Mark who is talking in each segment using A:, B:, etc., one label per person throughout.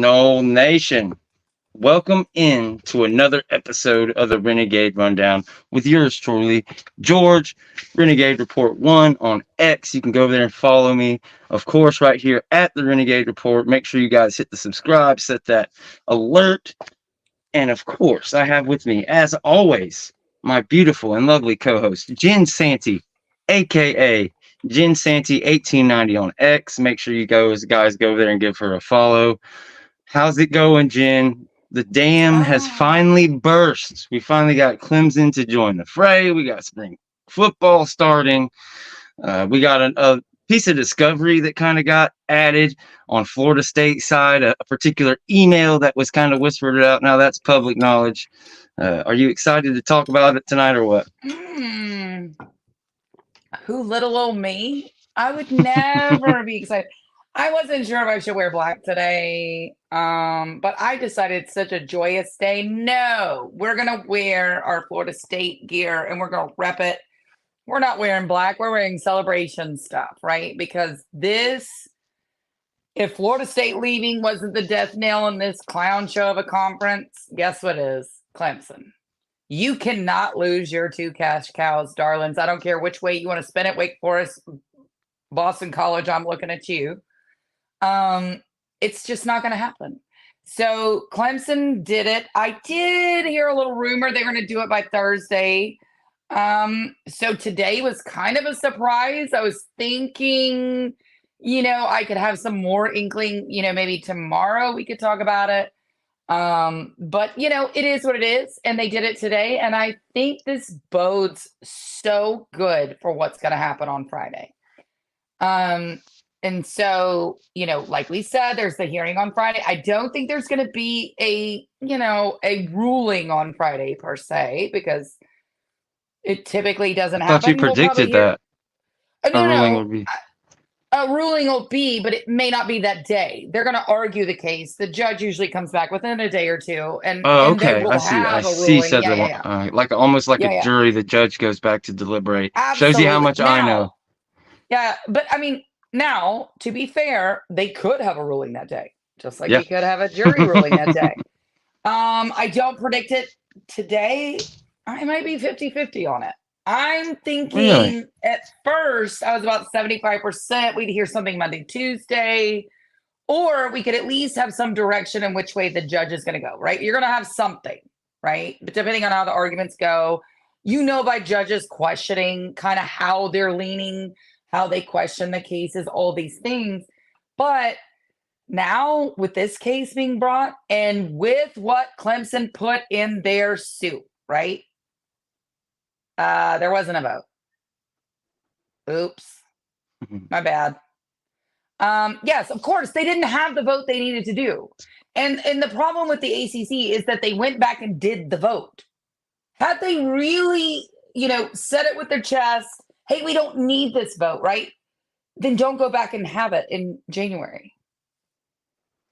A: Seminole Nation. Welcome in to another episode of the Renegade Rundown with yours truly, George, Renegade Report 1 on X. You can go over there and follow me, of course, right here at the Renegade Report. Make sure you guys hit the subscribe, set that alert. And of course, I have with me, as always, my beautiful and lovely co-host, Jen Santee, aka Jen Santee 1890 on X. Make sure you guys go there and give her a follow. How's it going, Jen? The dam has finally burst. We finally got Clemson to join the fray. We got spring football starting. We got a piece of discovery that kind of got added on Florida State side, a particular email that was kind of whispered out. Now that's public knowledge. Are you excited to talk about it tonight or what?
B: Who little old me? I would never be excited. I wasn't sure if I should wear black today, but I decided it's such a joyous day. No, we're going to wear our Florida State gear and we're going to rep it. We're not wearing black. We're wearing celebration stuff, right? Because if Florida State leaving wasn't the death nail in this clown show of a conference, guess what is? Clemson. You cannot lose your two cash cows, darlings. I don't care which way you want to spin it. Wake Forest, Boston College, I'm looking at you. It's just not going to happen. So Clemson did it. I did hear a little rumor they're going to do it by Thursday. So today was kind of a surprise. I was thinking, I could have some more inkling, maybe tomorrow we could talk about it. But it is what it is. And they did it today. And I think this bodes so good for what's going to happen on Friday. And so, like we said, there's the hearing on Friday. I don't think there's going to be a ruling on Friday per se, because it typically doesn't happen.
A: I thought you predicted that.
B: A ruling will be, but it may not be that day. They're going to argue the case. The judge usually comes back within a day or two. And
A: okay. I see. Like almost like a jury, the judge goes back to deliberate.
B: Absolutely.
A: Shows you how much I know.
B: Yeah, but I mean, now, to be fair, they could have a ruling that day, just like we could have a jury ruling that day. I don't predict it today. I might be 50-50 on it. I'm thinking At first, I was about 75%. We'd hear something Monday, Tuesday, or we could at least have some direction in which way the judge is going to go, right? You're going to have something, right? But depending on how the arguments go, by judges questioning kind of how they're leaning, how they question the cases, all these things. But now with this case being brought and with what Clemson put in their suit, right? There wasn't a vote. Oops. My bad. Yes, of course, they didn't have the vote they needed to do. And the problem with the ACC is that they went back and did the vote. Had they really, said it with their chest, hey, we don't need this vote, right? Then don't go back and have it in January.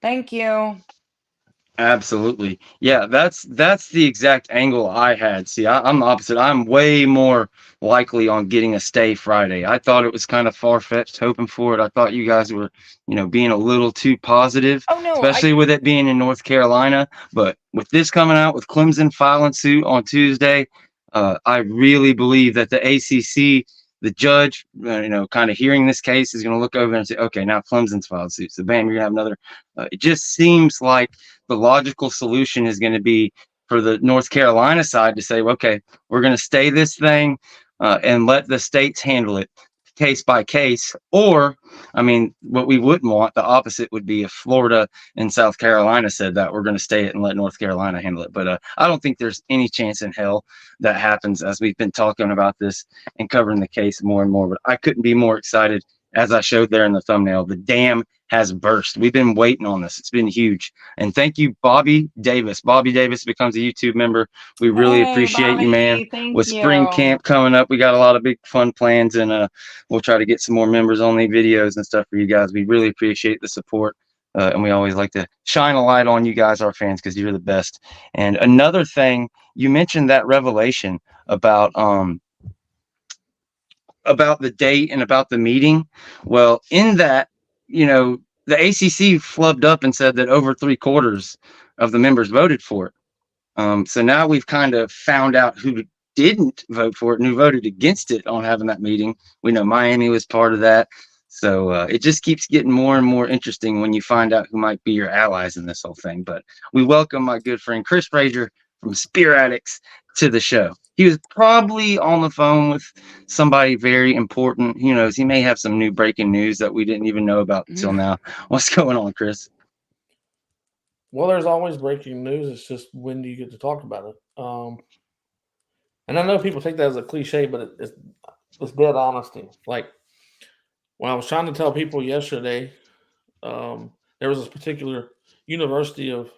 B: Thank you.
A: Absolutely. Yeah, that's the exact angle I had. See, I'm the opposite. I'm way more likely on getting a stay Friday. I thought it was kind of far-fetched hoping for it. I thought you guys were, being a little too positive, especially with it being in North Carolina. But with this coming out, with Clemson filing suit on Tuesday, I really believe that the ACC, the judge, kind of hearing this case is going to look over and say, okay, now Clemson's filed suit. So bam, you're going to have another. It just seems like the logical solution is going to be for the North Carolina side to say, okay, we're going to stay this thing and let the states handle it case by case. Or, what we wouldn't want, the opposite would be if Florida and South Carolina said that we're going to stay it and let North Carolina handle it. But I don't think there's any chance in hell that happens, as we've been talking about this and covering the case more and more. But I couldn't be more excited. As I showed there in the thumbnail, the dam has burst. We've been waiting on this. It's been huge. And thank you, Bobby Davis. Bobby Davis becomes a YouTube member. We really appreciate you, man. With spring camp coming up, we got a lot of big fun plans, and we'll try to get some more members on the videos and stuff for you guys. We really appreciate the support. And we always like to shine a light on you guys, our fans, because you're the best. And another thing, you mentioned that revelation about the date and about the meeting. Well, in that, the ACC flubbed up and said that over 3/4 of the members voted for it. So now we've kind of found out who didn't vote for it and who voted against it on having that meeting. We know Miami was part of that. So it just keeps getting more and more interesting when you find out who might be your allies in this whole thing. But we welcome my good friend Chris Frazier from Spearatics to the show. He was probably on the phone with somebody very important. Who knows? He may have some new breaking news that we didn't even know about until now. What's going on, Chris?
C: Well, there's always breaking news. It's just when do you get to talk about it? And I know people take that as a cliche, but it's dead honesty. Like when I was trying to tell people yesterday, there was this particular university of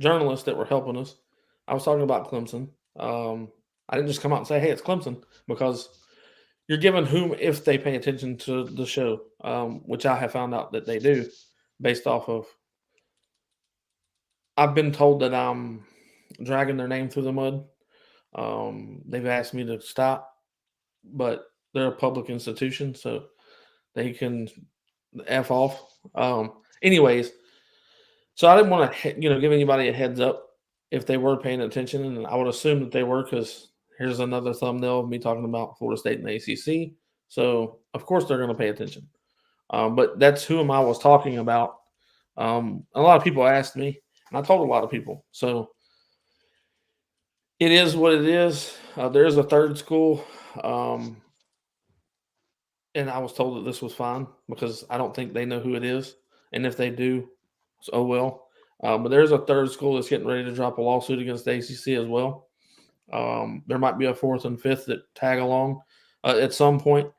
C: journalists that were helping us. I was talking about Clemson. I didn't just come out and say, "Hey, it's Clemson," because you're giving whom, if they pay attention to the show, which I have found out that they do, based off of. I've been told that I'm dragging their name through the mud. They've asked me to stop, but they're a public institution, so they can F off. Anyways, so I didn't want to, give anybody a heads up if they were paying attention, and I would assume that they were, because here's another thumbnail of me talking about Florida State and the ACC. So of course they're going to pay attention. But that's whom I was talking about. A lot of people asked me, and I told a lot of people. So it is what it is. There is a third school, and I was told that this was fine because I don't think they know who it is. And if they do, oh well. But there's a third school that's getting ready to drop a lawsuit against the ACC as well. There might be a fourth and fifth that tag along at some point,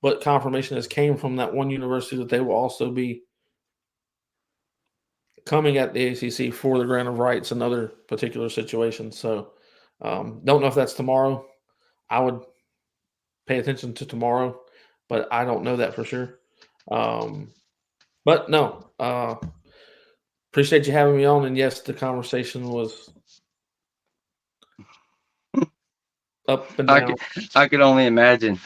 C: but confirmation has came from that one university that they will also be coming at the ACC for the grant of rights and other particular situations. So don't know if that's tomorrow. I would pay attention to tomorrow, but I don't know that for sure. But no, appreciate you having me on. And yes, the conversation was up and down.
A: I could only imagine.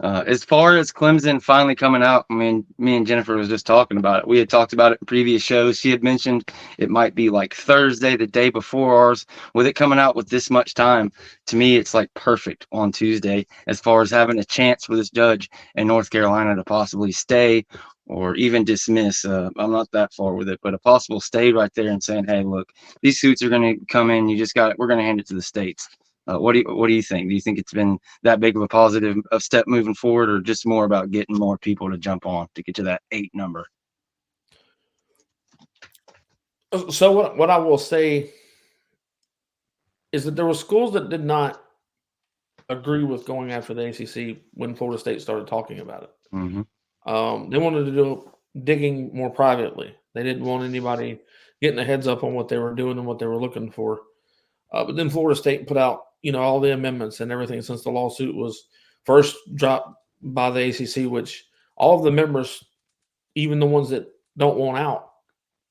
A: As far as Clemson finally coming out, I mean, me and Jennifer was just talking about it. We had talked about it in previous shows. She had mentioned it might be like Thursday, the day before ours. With it coming out with this much time, to me, it's like perfect on Tuesday as far as having a chance for this judge in North Carolina to possibly stay or even dismiss. I'm not that far with it, but a possible stay right there and saying, hey, look, these suits are going to come in. We're going to hand it to the states. What do you think? Do you think it's been that big of a positive step moving forward, or just more about getting more people to jump on to get to that 8 number?
C: So what I will say is that there were schools that did not agree with going after the ACC when Florida State started talking about it.
A: Mm-hmm.
C: They wanted to do digging more privately. They didn't want anybody getting a heads up on what they were doing and what they were looking for. But then Florida State put out, all the amendments and everything since the lawsuit was first dropped by the ACC, which all of the members, even the ones that don't want out,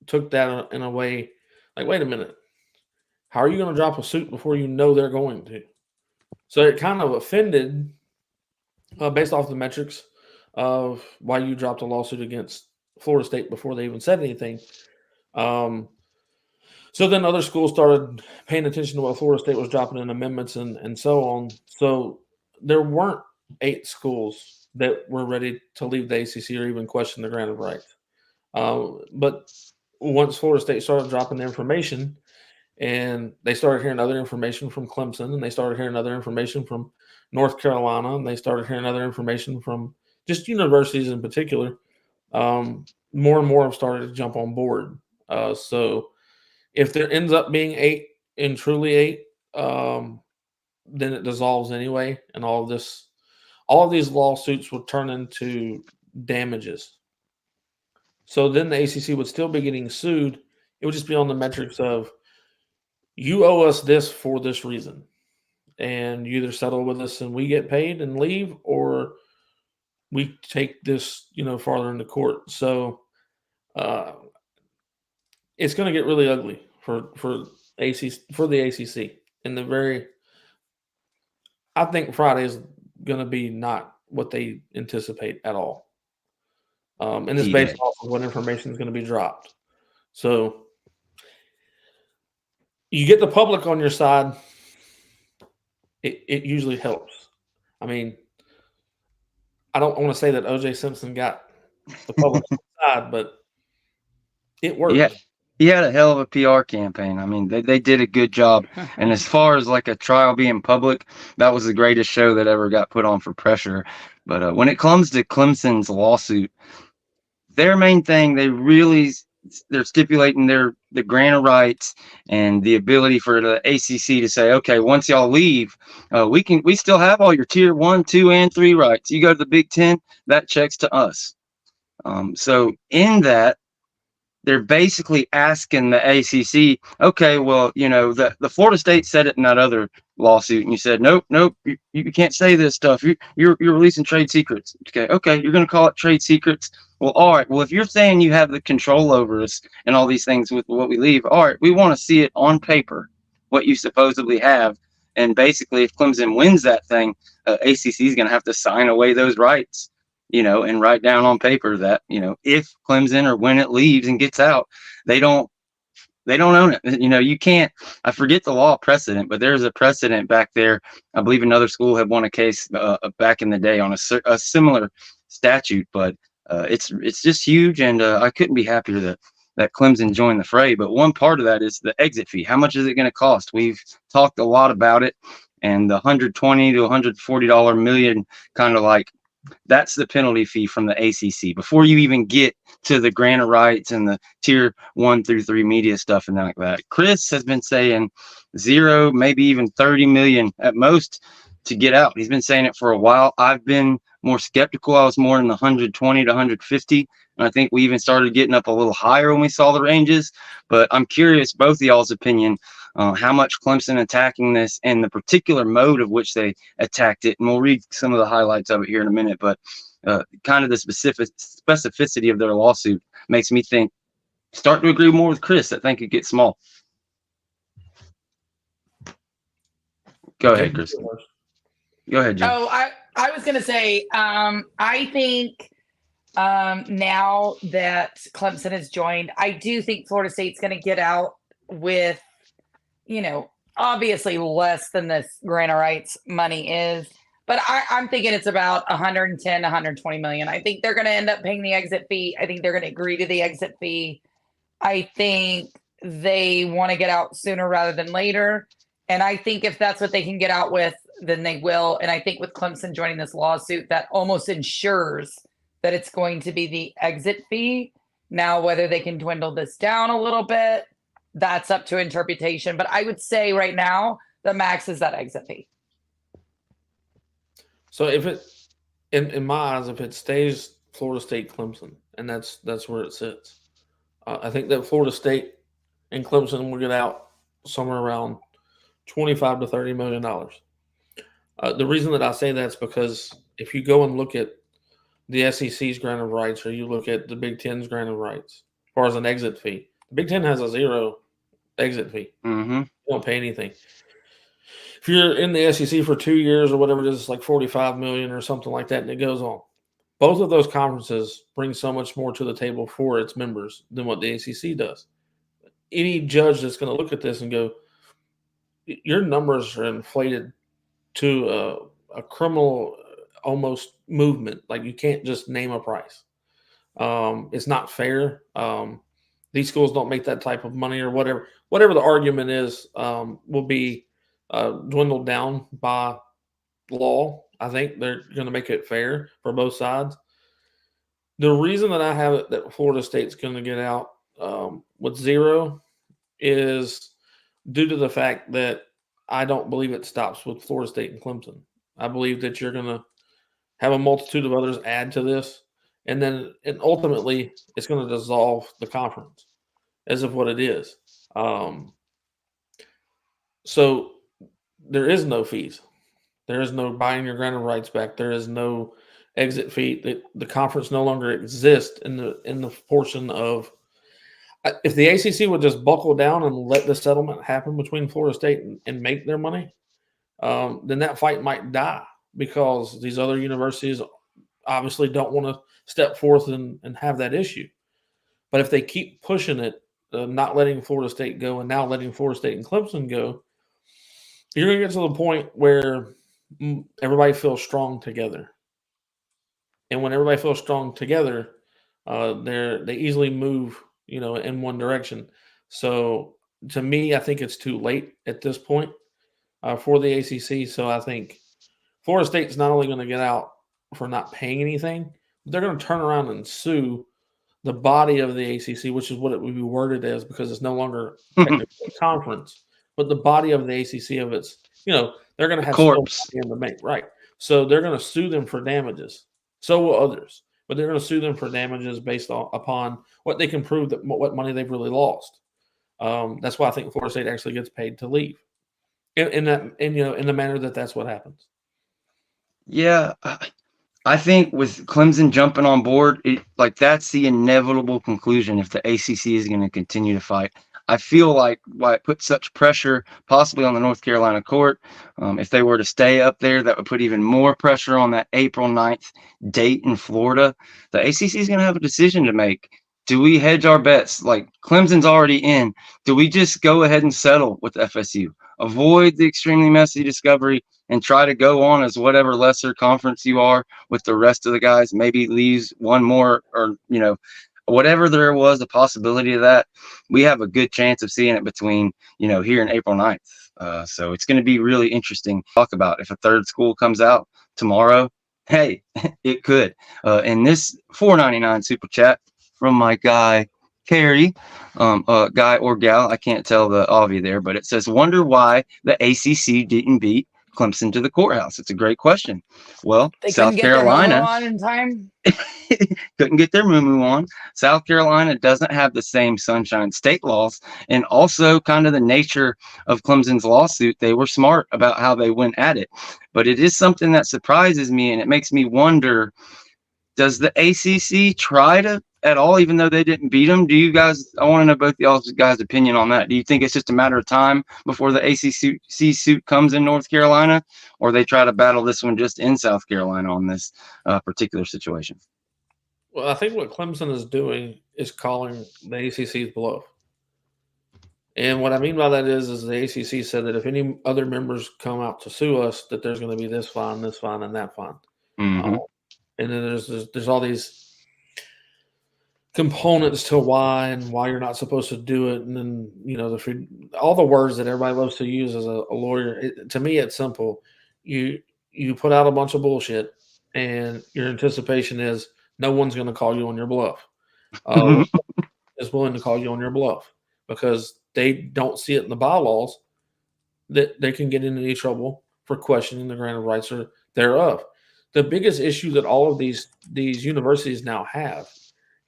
C: took that in a way like, wait a minute, how are you going to drop a suit before you know they're going to? So it kind of offended, based off the metrics of why you dropped a lawsuit against Florida State before they even said anything. So then other schools started paying attention to what Florida State was dropping in amendments and so on. So there weren't 8 schools that were ready to leave the ACC or even question the grant of rights. But once Florida State started dropping the information, and they started hearing other information from Clemson, and they started hearing other information from North Carolina, and they started hearing other information from just universities in particular, more and more have started to jump on board. So if there ends up being 8 and truly 8, then it dissolves anyway, and all of these lawsuits will turn into damages. So then the ACC would still be getting sued. It would just be on the metrics of, you owe us this for this reason, and you either settle with us and we get paid and leave, or we take this, farther into court. So it's going to get really ugly for the ACC. I think Friday is going to be not what they anticipate at all. And it's
A: Key
C: based
A: day.
C: off of what information is going to be dropped. So you get the public on your side, it usually helps. I mean, I don't want to say that O.J. Simpson got the public side, but it worked.
A: Yeah, he had a hell of a PR campaign. I mean, they did a good job. And as far as like a trial being public, that was the greatest show that ever got put on for pressure. But when it comes to Clemson's lawsuit, their main thing, they're stipulating the grant of rights and the ability for the ACC to say, okay, once y'all leave, we still have all your tier 1, 2, and 3 rights. You go to the Big Ten, that checks to us. So in that, they're basically asking the ACC, okay, well, the Florida State said it in that other lawsuit, and you said, nope, you can't say this stuff. You're releasing trade secrets. Okay, you're going to call it trade secrets. Well, all right. Well, if you're saying you have the control over us and all these things with what we leave, all right, we want to see it on paper, what you supposedly have. And basically, if Clemson wins that thing, ACC is going to have to sign away those rights. And write down on paper that, if Clemson or when it leaves and gets out, they don't own it. You can't, I forget the law precedent, but there's a precedent back there. I believe another school had won a case back in the day on a similar statute, but it's just huge. And I couldn't be happier that Clemson joined the fray. But one part of that is the exit fee. How much is it going to cost? We've talked a lot about it, and the $120 to $140 million kind of like, that's the penalty fee from the ACC before you even get to the grant of rights and the tier 1 through 3 media stuff and like that. Chris has been saying 0, maybe even 30 million at most to get out. He's been saying it for a while. I've been more skeptical. I was more in the 120 to 150. And I think we even started getting up a little higher when we saw the ranges. But I'm curious, both of y'all's opinion, how much Clemson attacking this and the particular mode of which they attacked it. And we'll read some of the highlights of it here in a minute. But kind of the specificity of their lawsuit makes me start to agree more with Chris. I think it gets small. Go ahead, Chris. Go ahead, Jim.
B: Oh, I was going to say, I think now that Clemson has joined, I do think Florida State's going to get out with, obviously less than this grant of rights money is. But I'm thinking it's about 110, 120 million. I think they're going to end up paying the exit fee. I think they're going to agree to the exit fee. I think they want to get out sooner rather than later. And I think if that's what they can get out with, then they will. And I think with Clemson joining this lawsuit, that almost ensures that it's going to be the exit fee. Now, whether they can dwindle this down a little bit, that's up to interpretation. But I would say right now, the max is that exit fee.
C: So if it, in my eyes, if it stays Florida State Clemson, and that's where it sits, I think that Florida State and Clemson will get out somewhere around $25 to $30 million. The reason that I say that is because if you go and look at the SEC's grant of rights, or you look at the Big Ten's grant of rights, as far as an exit fee, the Big Ten has a 0 exit fee.
A: Mm-hmm.
C: You don't pay anything. If you're in the SEC for 2 years or whatever it is, it's like $45 million or something like that, and it goes on. Both of those conferences bring so much more to the table for its members than what the ACC does. Any judge that's going to look at this and go, your numbers are inflated to a criminal almost movement. Like, you can't just name a price. It's not fair. These schools don't make that type of money, or whatever the argument is, will be dwindled down by law. I think they're going to make it fair for both sides. The reason that I have it that Florida State's going to get out with 0 is due to the fact that I don't believe it stops with Florida State and Clemson. I believe that you're going to have a multitude of others add to this, and ultimately it's going to dissolve the conference as of what it is. So there is no fees. There is no buying your grant of rights back. There is no exit fee. The conference no longer exists in the portion of, if the ACC would just buckle down and let the settlement happen between Florida State and make their money, then that fight might die, because these other universities obviously don't want to step forth and have that issue. But if they keep pushing it, not letting Florida State go and now letting Florida State and Clemson go, you're going to get to the point where everybody feels strong together. And when everybody feels strong together, they easily move, in one direction. So to me, I think it's too late at this point for the ACC. So I think Florida State's not only going to get out for not paying anything, but they're going to turn around and sue the body of the ACC, which is what it would be worded as, because it's no longer technically a conference, but the body of the ACC of its, they're going to have
A: corpse
C: in the make, right? So they're going to sue them for damages. So will others, but they're going to sue them for damages based upon what they can prove that what money they've really lost. That's why I think Florida State actually gets paid to leave in the manner that's what happens.
A: Yeah, I think with Clemson jumping on board, that's the inevitable conclusion if the ACC is going to continue to fight. I feel like why it put such pressure possibly on the North Carolina court. If they were to stay up there, that would put even more pressure on that April 9th date in Florida. The ACC is going to have a decision to make. Do we hedge our bets? Like Clemson's already in. Do we just go ahead and settle with FSU? Avoid the extremely messy discovery and try to go on as whatever lesser conference you are with the rest of the guys, maybe leaves one more or, whatever there was a possibility of that. We have a good chance of seeing it between, here and April 9th. So it's going to be really interesting to talk about. If a third school comes out tomorrow, hey, it could. In this $4.99 super chat from my guy, Carrie, guy or gal, I can't tell the obvi there, but it says, wonder why the ACC didn't beat Clemson to the courthouse. It's a great question. Well,
B: They
A: South
B: couldn't get
A: Carolina
B: their on in time.
A: couldn't get their moo on. South Carolina doesn't have the same Sunshine State laws, and also kind of the nature of Clemson's lawsuit. They were smart about how they went at it, but it is something that surprises me, and it makes me wonder, does the ACC try to at all, even though they didn't beat them? Do you guys, I want to know both y'all's guys' opinion on that. Do you think it's just a matter of time before the ACC suit comes in North Carolina, or they try to battle this one just in South Carolina on this particular situation?
C: Well, I think what Clemson is doing is calling the ACC's bluff. And what I mean by that is the ACC said that if any other members come out to sue us, that there's going to be this fine, and that fine.
A: Mm-hmm.
C: And then there's all these components to why you're not supposed to do it. And then, all the words that everybody loves to use as a lawyer. To me, it's simple. You put out a bunch of bullshit, and your anticipation is no one's going to call you on your bluff. Is willing to call you on your bluff because they don't see it in the bylaws that they can get into any trouble for questioning the grant of rights or thereof. The biggest issue that all of these universities now have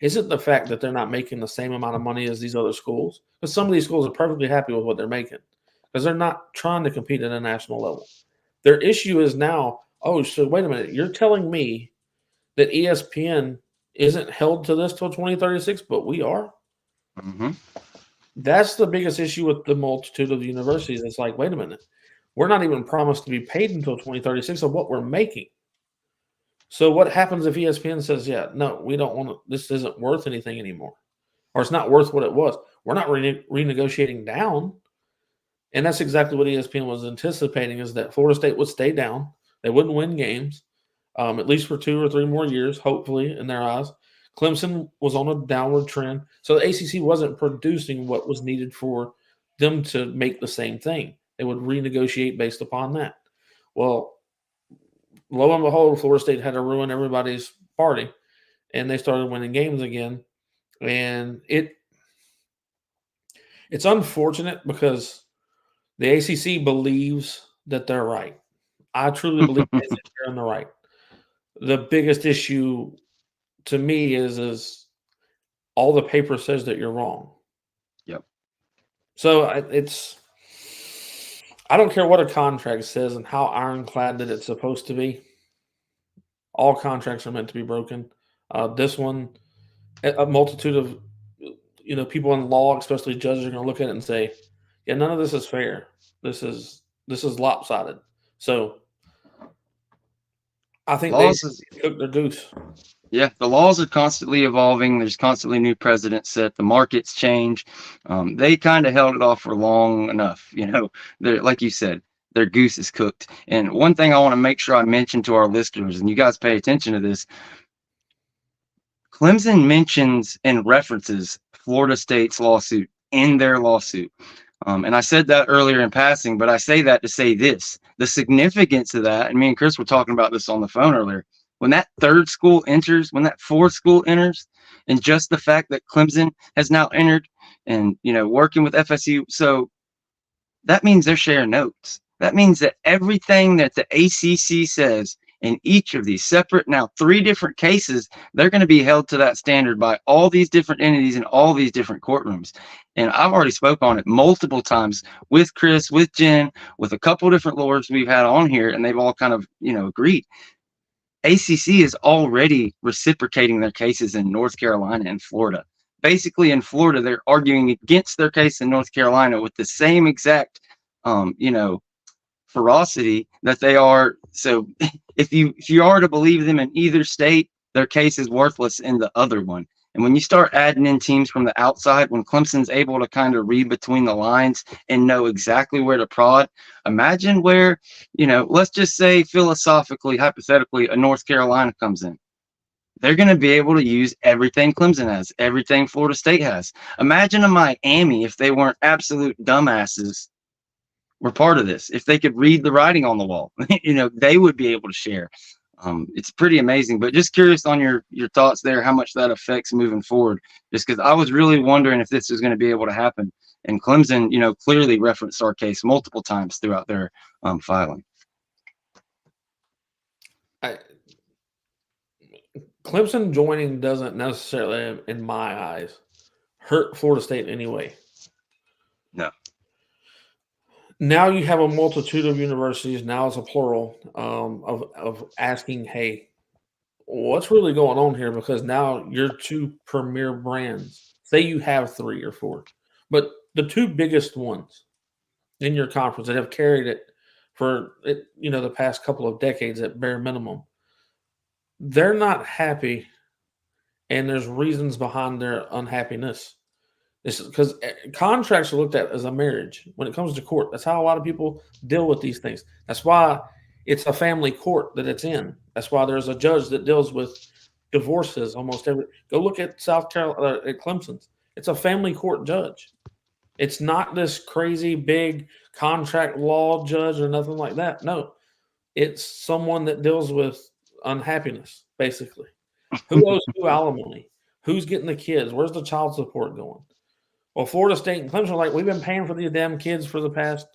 C: isn't the fact that they're not making the same amount of money as these other schools, because some of these schools are perfectly happy with what they're making because they're not trying to compete at a national level. Their issue is now, so wait a minute, you're telling me that ESPN isn't held to this till 2036, but we are?
A: Mm-hmm.
C: That's the biggest issue with the multitude of universities. It's like, wait a minute, we're not even promised to be paid until 2036 of what we're making. So what happens if ESPN says, yeah, no, we don't want to, this isn't worth anything anymore, or it's not worth what it was? We're not renegotiating down. And that's exactly what ESPN was anticipating, is that Florida State would stay down. They wouldn't win games, at least for 2 or 3 more years, hopefully, in their eyes. Clemson was on a downward trend. So the ACC wasn't producing what was needed for them to make the same thing. They would renegotiate based upon that. Well, lo and behold, Florida State had to ruin everybody's party, and they started winning games again. And it's unfortunate because the ACC believes that they're right. I truly believe they're in the right. The biggest issue to me is all the paper says that you're wrong.
A: Yep.
C: So I don't care what a contract says and how ironclad that it's supposed to be. All contracts are meant to be broken. This one, a multitude of people in law, especially judges, are going to look at it and say, "Yeah, none of this is fair. This is lopsided." So I think they cooked their goose.
A: Yeah, the laws are constantly evolving. There's constantly new precedents set. The markets change. They kind of held it off for long enough. They're like you said, their goose is cooked. And one thing I want to make sure I mention to our listeners, and you guys pay attention to this, Clemson mentions and references Florida State's lawsuit in their lawsuit. And I said that earlier in passing, but I say that to say this, the significance of that, and me and Chris were talking about this on the phone earlier, when that third school enters, when that fourth school enters, and just the fact that Clemson has now entered and, working with FSU. So that means they're sharing notes. That means that everything that the ACC says in each of these separate, now 3 different cases, they're going to be held to that standard by all these different entities in all these different courtrooms. And I've already spoke on it multiple times with Chris, with Jen, with a couple different lawyers we've had on here, and they've all kind of, agreed. ACC is already reciprocating their cases in North Carolina and Florida. Basically, in Florida, they're arguing against their case in North Carolina with the same exact, ferocity that they are. So if you are to believe them in either state, their case is worthless in the other one. And when you start adding in teams from the outside, when Clemson's able to kind of read between the lines and know exactly where to prod, imagine where, let's just say philosophically, hypothetically, a North Carolina comes in. They're going to be able to use everything Clemson has, everything Florida State has. Imagine a Miami, if they weren't absolute dumbasses, were part of this. If they could read the writing on the wall, they would be able to share. It's pretty amazing. But just curious on your thoughts there, how much that affects moving forward. Just because I was really wondering if this was going to be able to happen. And Clemson, clearly referenced our case multiple times throughout their filing.
C: Clemson joining doesn't necessarily, in my eyes, hurt Florida State anyway.
A: No.
C: Now you have a multitude of universities, now it's a plural, of asking, hey, what's really going on here? Because now your 2 premier brands, say you have 3 or 4, but the 2 biggest ones in your conference that have carried it for the past couple of decades at bare minimum, they're not happy, and there's reasons behind their unhappiness. It's because contracts are looked at as a marriage when it comes to court. That's how a lot of people deal with these things. That's why it's a family court that it's in. That's why there's a judge that deals with divorces almost every. Go look at South Carolina, at Clemson's. It's a family court judge. It's not this crazy big contract law judge or nothing like that. No, it's someone that deals with unhappiness, basically. Who owes who alimony? Who's getting the kids? Where's the child support going? Well, Florida State and Clemson are like, we've been paying for these damn kids for the past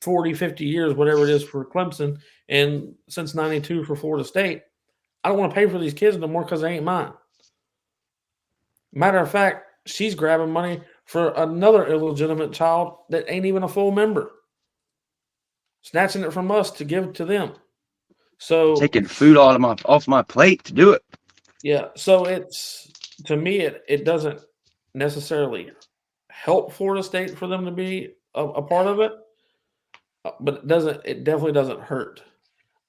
C: 40, 50 years, whatever it is for Clemson, and since 92 for Florida State. I don't want to pay for these kids no more because they ain't mine. Matter of fact, she's grabbing money for another illegitimate child that ain't even a full member, snatching it from us to give to them. So
A: taking food off my plate to do it.
C: Yeah, so it's, to me, it doesn't necessarily help Florida State for them to be a part of it, but it definitely doesn't hurt.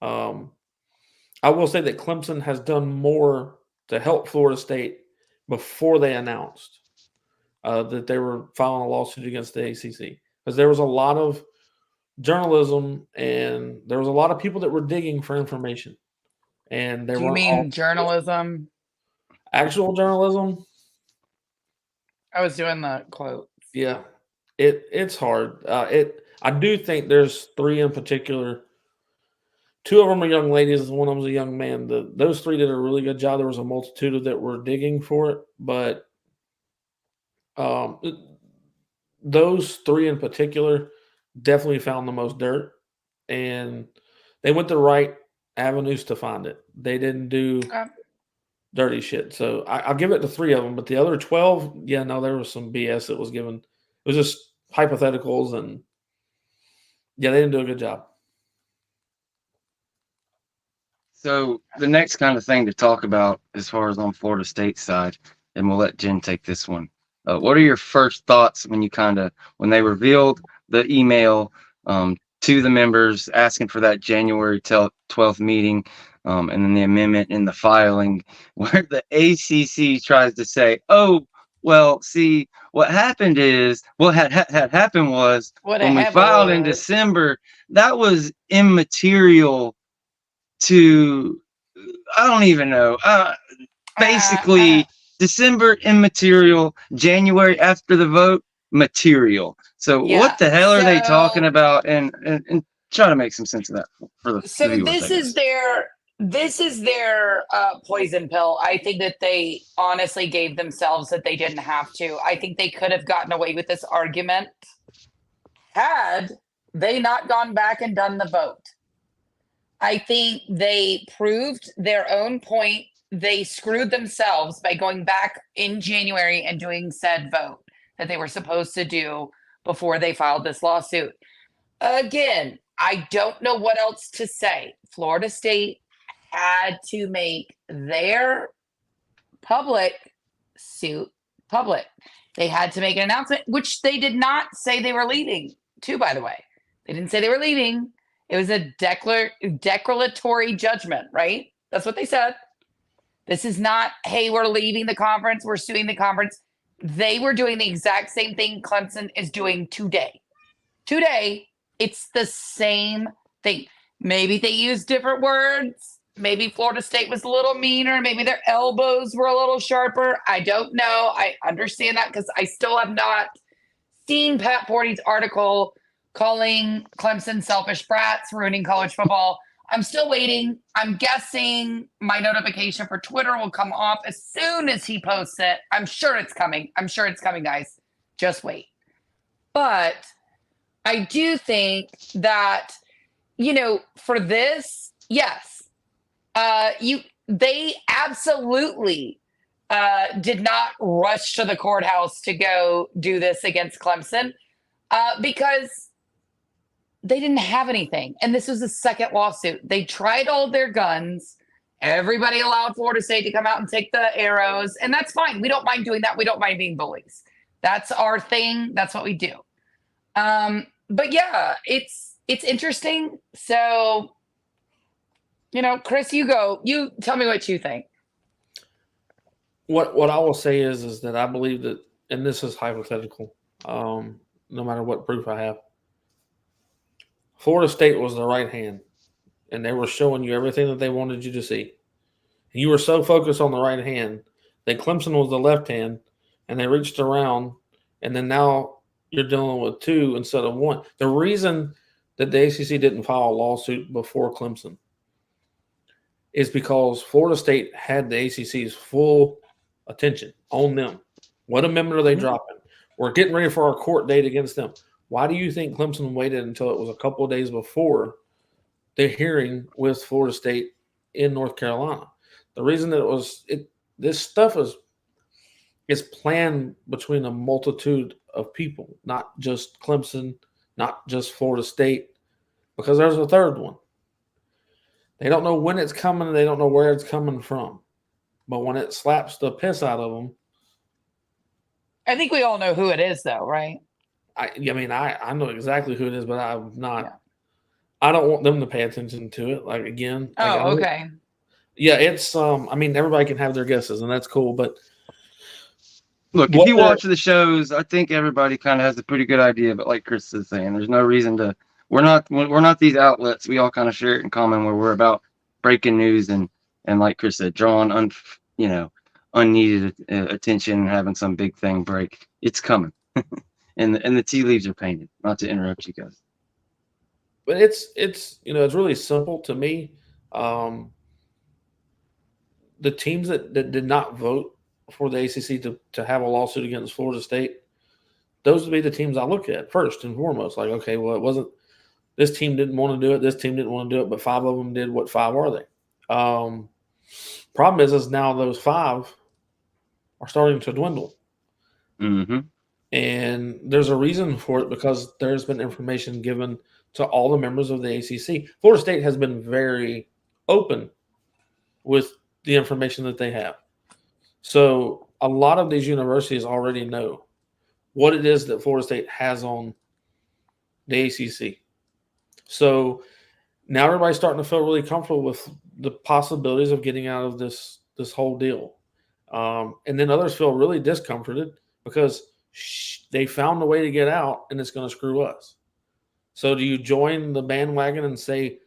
C: I will say that Clemson has done more to help Florida State before they announced that they were filing a lawsuit against the ACC, because there was a lot of journalism and there was a lot of people that were digging for information. And
B: Do you mean journalism?
C: Actual journalism?
B: I was doing the quote.
C: Yeah, it's hard. I do think there's 3 in particular. 2 of them are young ladies, and one of them is a young man. Those 3 did a really good job. There was a multitude of that were digging for it, but those 3 in particular definitely found the most dirt, and they went the right avenues to find it. They didn't do dirty shit. So I'll give it to 3 of them, but the other 12, there was some BS that was given. It was just hypotheticals, and they didn't do a good job.
A: So the next kind of thing to talk about as far as on Florida State side, and we'll let Jen take this one. What are your first thoughts when they revealed the email to the members asking for that January 12th meeting? And then the amendment in the filing where the ACC tries to say, "Oh, well, see, what happened is what had happened was
B: What
A: when we
B: happened
A: filed in
B: was
A: December, that was immaterial to I don't even know. Basically, December immaterial, January after the vote material. So
B: yeah.
A: what the hell are they talking
B: So
A: about? And try to make some sense of that for the
B: so
A: viewers, I guess.
B: this is their poison pill. I think that they honestly gave themselves that they didn't have to. I think they could have gotten away with this argument had they not gone back and done the vote. I think they proved their own point. They screwed themselves by going back in January and doing said vote that they were supposed to do before they filed this lawsuit. Again, I don't know what else to say. Florida State had to make their public suit public. They had to make an announcement, which they did not say they were leaving, too, by the way. They didn't say they were leaving. It was a declaratory judgment, right? That's what they said. This is not, hey, we're leaving the conference, we're suing the conference. They were doing the exact same thing Clemson is doing today. Today, it's the same thing. Maybe they used different words. Maybe Florida State was a little meaner. Maybe their elbows were a little sharper. I don't know. I understand that because I still have not seen Pat Forty's article calling Clemson selfish brats, ruining college football. I'm still waiting. I'm guessing my notification for Twitter will come off as soon as he posts it. I'm sure it's coming. I'm sure it's coming, guys. Just wait. But I do think that, for this, yes, they absolutely did not rush to the courthouse to go do this against Clemson because they didn't have anything. And this was the second lawsuit. They tried all their guns. Everybody allowed Florida State to come out and take the arrows. And that's fine. We don't mind doing that. We don't mind being bullies. That's our thing. That's what we do. But yeah, it's interesting. So, Chris, you go. You tell me what you think.
C: What I will say is that I believe that, and this is hypothetical, no matter what proof I have, Florida State was the right hand, and they were showing you everything that they wanted you to see. And you were so focused on the right hand that Clemson was the left hand, and they reached around, and then now you're dealing with two instead of one. The reason that the ACC didn't file a lawsuit before Clemson is because Florida State had the ACC's full attention on them. What amendment are they dropping? We're getting ready for our court date against them. Why do you think Clemson waited until it was a couple of days before the hearing with Florida State in North Carolina? The reason that this stuff is planned between a multitude of people, not just Clemson, not just Florida State, because there's a third one. They don't know when it's coming. They don't know where it's coming from. But when it slaps the piss out of them.
B: I think we all know who it is, though, right?
C: I know exactly who it is, but I'm not. Yeah. I don't want them to pay attention to it.
B: Okay.
C: Yeah, it's everybody can have their guesses, and that's cool. But
A: look, if you watch the shows, I think everybody kind of has a pretty good idea. But like Chris is saying, there's no reason to. We're not these outlets. We all kind of share it in common where we're about breaking news and like Chris said, drawing unneeded attention and having some big thing break. It's coming. And the tea leaves are painted. Not to interrupt you guys,
C: but it's really simple to me. The teams that did not vote for the ACC to have a lawsuit against Florida State, those would be the teams I look at first and foremost. Like, okay, well, it wasn't this team didn't want to do it, this team didn't want to do it, but 5 of them did. What 5 are they? Problem is now those 5 are starting to dwindle.
A: Mm-hmm.
C: And there's a reason for it because there's been information given to all the members of the ACC. Florida State has been very open with the information that they have. So a lot of these universities already know what it is that Florida State has on the ACC. So now everybody's starting to feel really comfortable with the possibilities of getting out of this whole deal. And then others feel really discomforted because they found a way to get out and it's going to screw us. So do you join the bandwagon and say,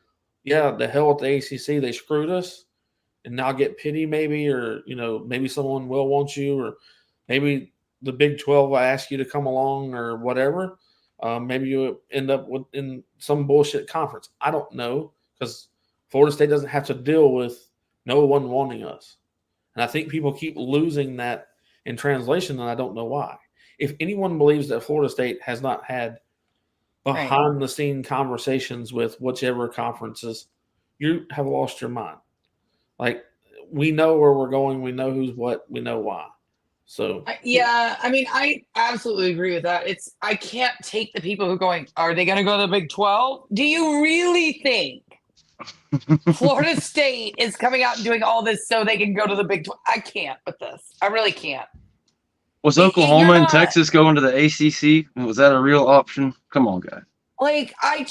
C: yeah, the hell with the ACC, they screwed us, and now get pity maybe, or, maybe someone will want you, or maybe the Big 12 will ask you to come along or whatever. Maybe you end up in some bullshit conference. I don't know, because Florida State doesn't have to deal with no one wanting us. And I think people keep losing that in translation, and I don't know why. If anyone believes that Florida State has not had behind-the-scene conversations with whichever conferences, you have lost your mind. Like, we know where we're going. We know who's what. We know why. So
B: yeah, I mean, I absolutely agree with that. I can't take the people who are going, are they going to go to the Big 12? Do you really think Florida State is coming out and doing all this so they can go to the Big 12? I can't with this. I really can't.
A: Was Oklahoma and Texas going to the ACC? Was that a real option? Come on, guys.
B: Like, I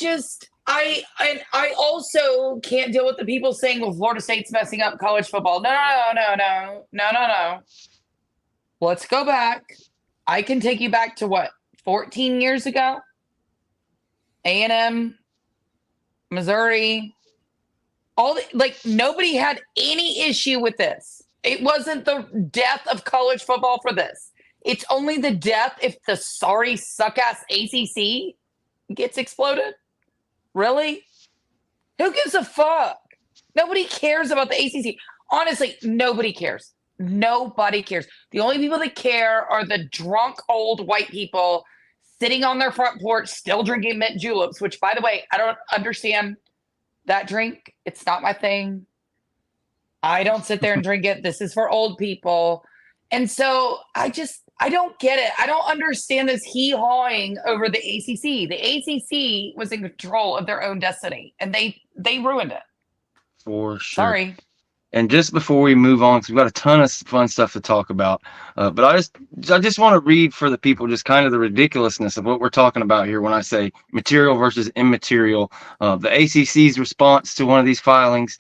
B: also can't deal with the people saying, well, Florida State's messing up college football. No. Let's go back. I can take you back to what, 14 years ago? A&M, Missouri, nobody had any issue with this. It wasn't the death of college football for this. It's only the death if the sorry suck-ass ACC gets exploded. Really? Who gives a fuck? Nobody cares about the ACC. Honestly, nobody cares. Nobody cares. The only people that care are the drunk old white people sitting on their front porch still drinking mint juleps, which, by the way, I don't understand that drink. It's not my thing. I don't sit there and drink it. This is for old people. And so I don't get it. I don't understand this hee-hawing over the ACC. The ACC was in control of their own destiny, and they ruined it.
A: For sure.
B: Sorry.
A: And just before we move on, because we've got a ton of fun stuff to talk about, but I just want to read for the people just kind of the ridiculousness of what we're talking about here when I say material versus immaterial. The ACC's response to one of these filings.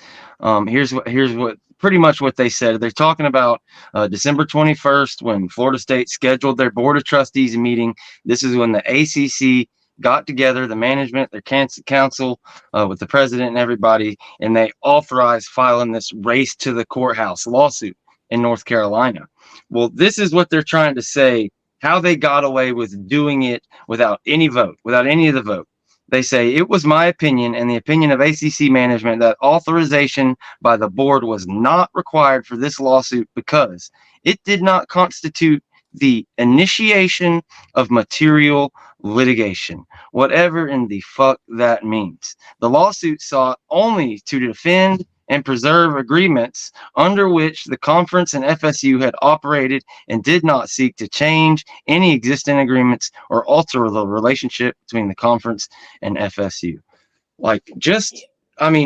A: Here's what pretty much what they said. They're talking about December 21st when Florida State scheduled their Board of Trustees meeting. This is when the ACC got together, the management, their council, with the president and everybody, and they authorized filing this race to the courthouse lawsuit in North Carolina. Well, this is what they're trying to say, how they got away with doing it without any vote, without any of the vote. They say, it was my opinion and the opinion of ACC management that authorization by the board was not required for this lawsuit because it did not constitute the initiation of material litigation, whatever in the fuck that means. The lawsuit sought only to defend and preserve agreements under which the conference and FSU had operated and did not seek to change any existing agreements or alter the relationship between the conference and FSU.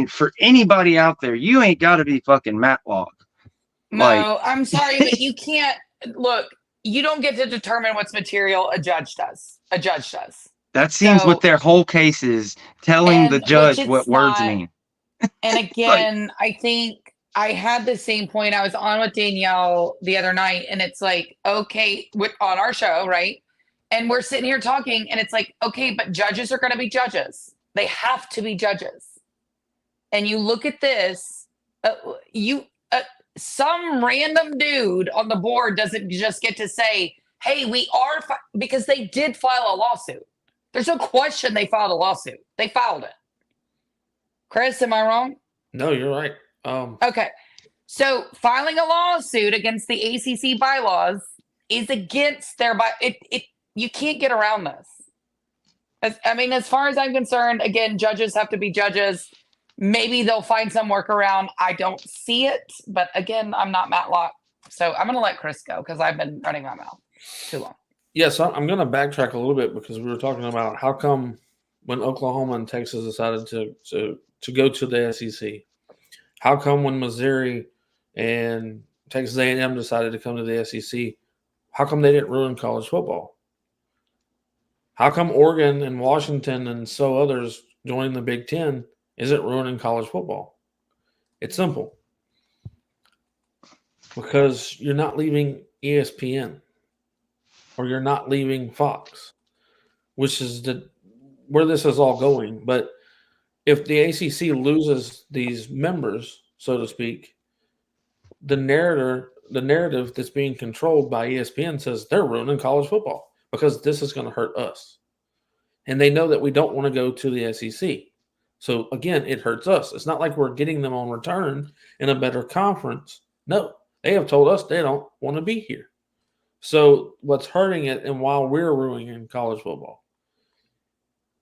A: For anybody out there, you ain't got to be fucking Matlock.
B: No, I'm sorry, but you can't. Look, you don't get to determine what's material. A judge does.
A: That seems what their whole case is, telling the judge what words mean.
B: And again, I think I had the same point. I was on with Danielle the other night, and it's like, okay, on our show, right? And we're sitting here talking, and it's like, okay, but judges are going to be judges. They have to be judges. And you look at this, some random dude on the board doesn't just get to say, hey, we are, because they did file a lawsuit. There's no question they filed a lawsuit. They filed it. Chris, am I wrong?
C: No, you're right.
B: Okay. So filing a lawsuit against the ACC bylaws is against their you can't get around this. As far as I'm concerned, again, judges have to be judges. Maybe they'll find some workaround. I don't see it, but again, I'm not Matlock. So I'm going to let Chris go because I've been running my mouth too long.
C: Yes, I'm going to backtrack a little bit because we were talking about how come when Oklahoma and Texas decided to go to the SEC, how come when Missouri and Texas A&M decided to come to the SEC, how come they didn't ruin college football? How come Oregon and Washington and so others joined the Big Ten Is it ruining college football? It's simple. Because you're not leaving ESPN or you're not leaving Fox, which is where this is all going. But if the ACC loses these members, so to speak, the narrative that's being controlled by ESPN says they're ruining college football because this is going to hurt us. And they know that we don't want to go to the SEC. So again, it hurts us. It's not like we're getting them on return in a better conference. No, they have told us they don't want to be here. So what's hurting it, and while we're ruining college football,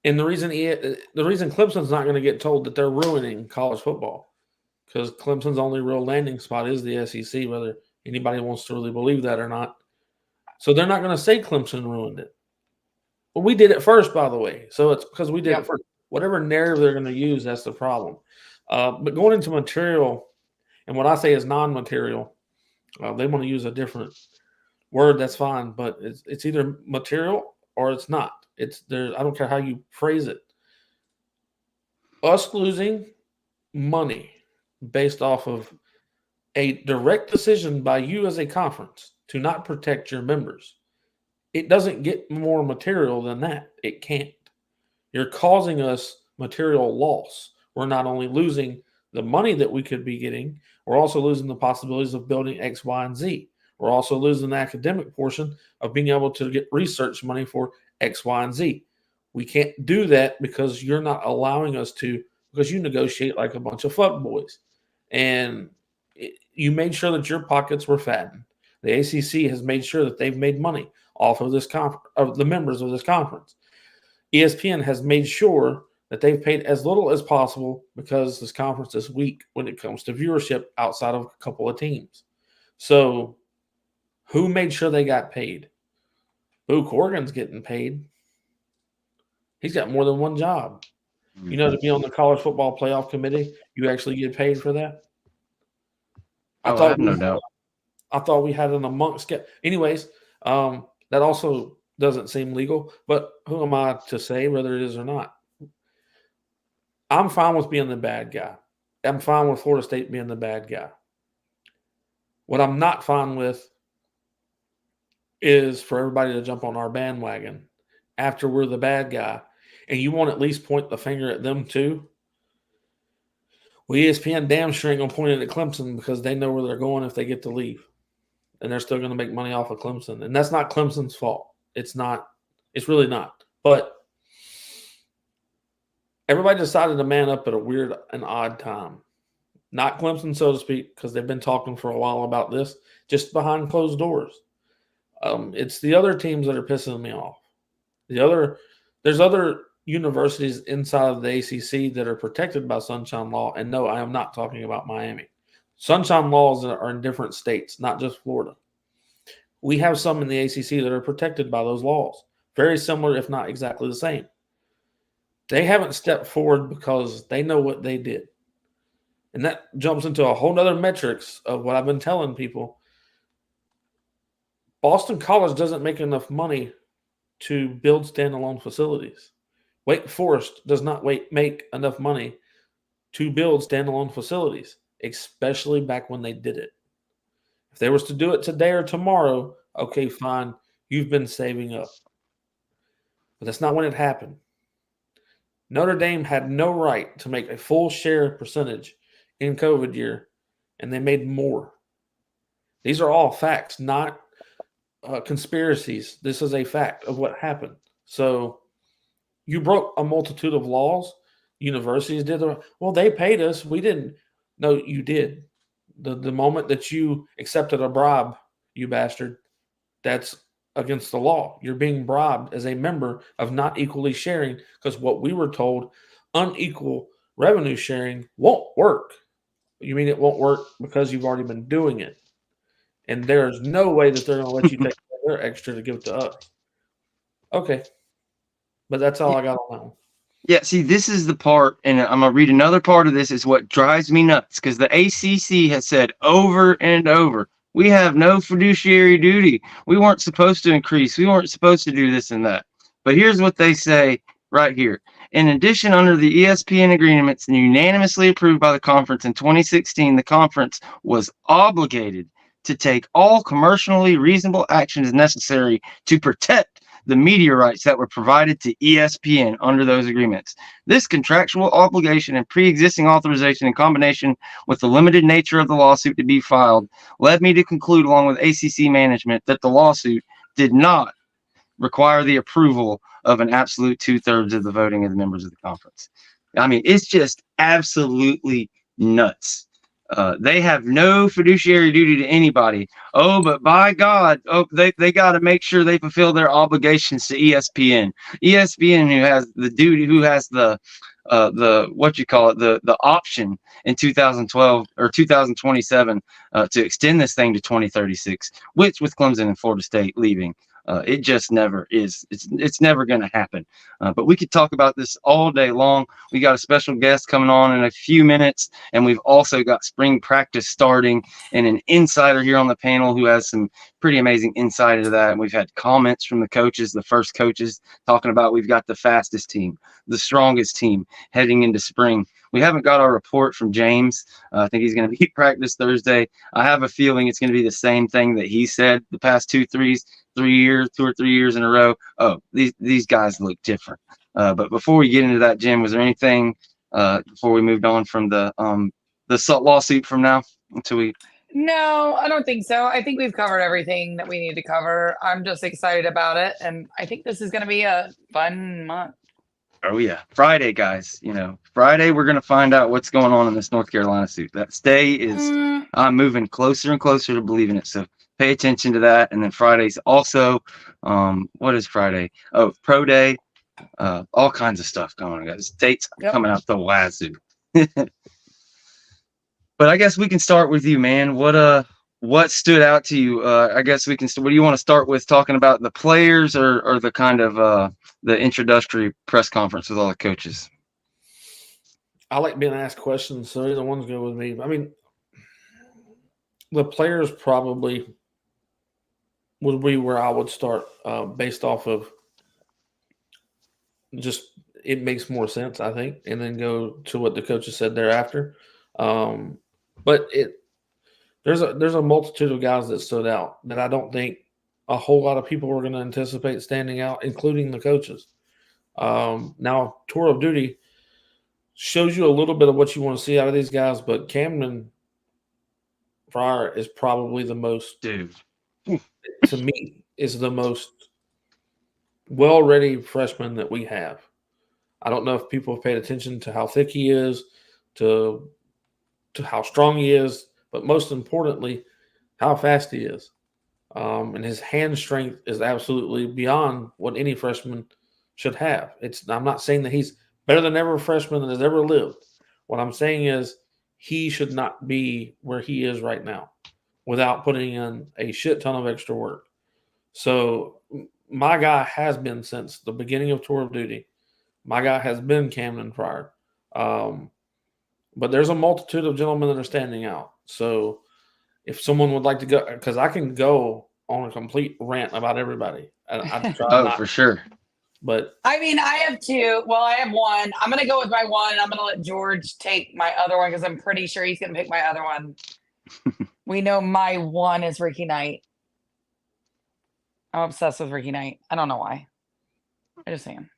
C: and the reason Clemson's not going to get told that they're ruining college football, because Clemson's only real landing spot is the SEC, whether anybody wants to really believe that or not. So they're not going to say Clemson ruined it. But we did it first, by the way. So it's because we did it first. Whatever narrative they're going to use, that's the problem. But going into material, and what I say is non-material, they want to use a different word, that's fine. But it's either material or it's not. It's there. I don't care how you phrase it. Us losing money based off of a direct decision by you as a conference to not protect your members. It doesn't get more material than that. It can't. You're causing us material loss. We're not only losing the money that we could be getting, we're also losing the possibilities of building X, Y, and Z. We're also losing the academic portion of being able to get research money for X, Y, and Z. We can't do that because you're not allowing us to, because you negotiate like a bunch of fuckboys. And you made sure that your pockets were fattened. The ACC has made sure that they've made money off of this of the members of this conference. ESPN has made sure that they've paid as little as possible because this conference is weak when it comes to viewership outside of a couple of teams. So who made sure they got paid? Boo Corrigan's getting paid. He's got more than one job. You know, to be on the college football playoff committee, you actually get paid for that.
A: I have no doubt.
C: I thought we had an amongst. Anyways, that also doesn't seem legal. But who am I to say whether it is or not? I'm fine with being the bad guy. I'm fine with Florida State being the bad guy. What I'm not fine with is for everybody to jump on our bandwagon after we're the bad guy. And you want to at least point the finger at them too. Well, ESPN damn sure ain't going to point it at Clemson because they know where they're going if they get to leave. And they're still going to make money off of Clemson. And that's not Clemson's fault. It's not. It's really not. But everybody decided to man up at a weird and odd time. Not Clemson, so to speak, because they've been talking for a while about this, just behind closed doors. It's the other teams that are pissing me off. There's other universities inside of the ACC that are protected by Sunshine Law. And no, I am not talking about Miami. Sunshine laws are in different states, not just Florida. We have some in the ACC that are protected by those laws. Very similar, if not exactly the same. They haven't stepped forward because they know what they did. And that jumps into a whole nother metrics of what I've been telling people. Boston College doesn't make enough money to build standalone facilities. Wake Forest does not make enough money to build standalone facilities, especially back when they did it. If they was to do it today or tomorrow, okay, fine, you've been saving up. But that's not when it happened. Notre Dame had no right to make a full share percentage in COVID year, and they made more. These are all facts, not conspiracies. This is a fact of what happened. So you broke a multitude of laws. Universities did. Well, they paid us. We didn't. No, you did. The moment that you accepted a bribe, you bastard, that's against the law. You're being bribed as a member of not equally sharing, because what we were told, unequal revenue sharing won't work. You mean it won't work because you've already been doing it. And there's no way that they're going to let you take their extra to give it to us. Okay. But that's all I got on that one.
A: Yeah, see, this is the part, and I'm going to read another part of this, is what drives me nuts, because the ACC has said over and over, we have no fiduciary duty. We weren't supposed to increase. We weren't supposed to do this and that. But here's what they say right here. In addition, under the ESPN agreements and unanimously approved by the conference in 2016, the conference was obligated to take all commercially reasonable actions necessary to protect the media rights that were provided to ESPN under those agreements. This contractual obligation and pre-existing authorization in combination with the limited nature of the lawsuit to be filed led me to conclude, along with ACC management, that the lawsuit did not require the approval of an absolute 2/3 of the voting of the members of the conference. I mean, it's just absolutely nuts. They have no fiduciary duty to anybody. Oh, but by God, they got to make sure they fulfill their obligations to ESPN. ESPN, who has the duty, who has the what you call it, the option in 2012 or 2027 to extend this thing to 2036, which with Clemson and Florida State leaving. It just never is. It's never going to happen. But we could talk about this all day long. We got a special guest coming on in a few minutes, and we've also got spring practice starting and an insider here on the panel who has some pretty amazing insight into that. And we've had comments from the coaches, the first coaches, talking about we've got the fastest team, the strongest team heading into spring. We haven't got our report from James. I think he's going to be practice Thursday. I have a feeling it's going to be the same thing that he said the past 2 or 3 years in a row. Oh, these guys look different. But before we get into that, Jim, was there anything before we moved on from the lawsuit from now until we?
B: No, I don't think so. I think we've covered everything that we need to cover. I'm just excited about it, and I think this is going to be a fun month.
A: Oh yeah, Friday, guys. Friday we're gonna find out what's going on in this North Carolina suit. That stay is, I'm moving closer and closer to believing it. So pay attention to that. And then Friday's also, what is Friday? Oh, pro day. All kinds of stuff going on, guys. Dates coming out the wazoo. But I guess we can start with you, man. What stood out to you? I guess we can. What do you want to start with? Talking about the players, or the kind of the introductory press conference with all the coaches?
C: I like being asked questions, so either one's good with me. I mean, the players probably would be where I would start, based off of just it makes more sense, I think, and then go to what the coaches said thereafter. But there's a multitude of guys that stood out that I don't think a whole lot of people were going to anticipate standing out, including the coaches. Now, tour of duty shows you a little bit of what you want to see out of these guys, but Camden Fryer is probably the most,
A: dude,
C: to me, is the most well-ready freshman that we have. I don't know if people have paid attention to how thick he is, to how strong he is, but most importantly, how fast he is. And his hand strength is absolutely beyond what any freshman should have. I'm not saying that he's better than every freshman that has ever lived. What I'm saying is he should not be where he is right now without putting in a shit ton of extra work. So my guy has been since the beginning of tour of duty. My guy has been Camden Fryer. But there's a multitude of gentlemen that are standing out. So if someone would like to go, because I can go on a complete rant about everybody. I try
A: for sure.
C: But
B: I mean, I have two. Well, I have one. I'm going to go with my one. And I'm going to let George take my other one because I'm pretty sure he's going to pick my other one. We know my one is Ricky Knight. I'm obsessed with Ricky Knight. I don't know why. I just am.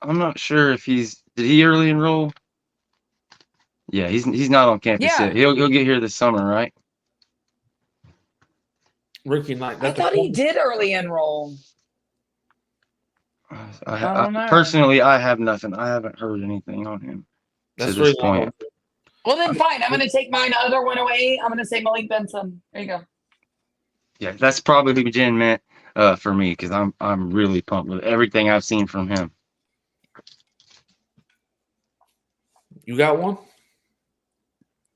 A: I'm not sure if did he early enroll? Yeah, he's not on campus yet. He'll get here this summer, right?
C: Ricky Knight.
B: I thought he did early enroll.
A: Personally, I have nothing. I haven't heard anything on him to this point.
B: Well, then fine. I'm going to take mine other one away. I'm going to say Malik Benson. There you go.
A: Yeah, that's probably who Jen meant for me because I'm really pumped with everything I've seen from him.
C: You got one?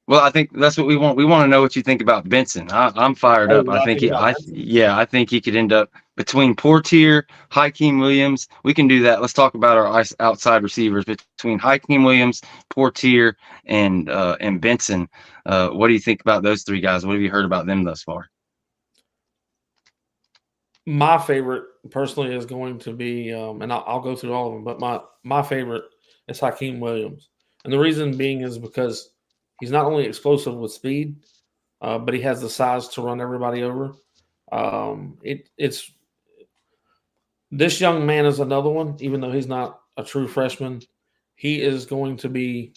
A: Well, I think that's what we want. We want to know what you think about Benson. I'm fired up. I think I think he could end up between Portier, Hakeem Williams. We can do that. Let's talk about our outside receivers between Hakeem Williams, Portier, and Benson. What do you think about those three guys? What have you heard about them thus far?
C: My favorite personally is going to be, and I'll go through all of them, but my favorite is Hakeem Williams. And the reason being is because he's not only explosive with speed, but he has the size to run everybody over. It's this young man is another one, even though he's not a true freshman. He is going to be.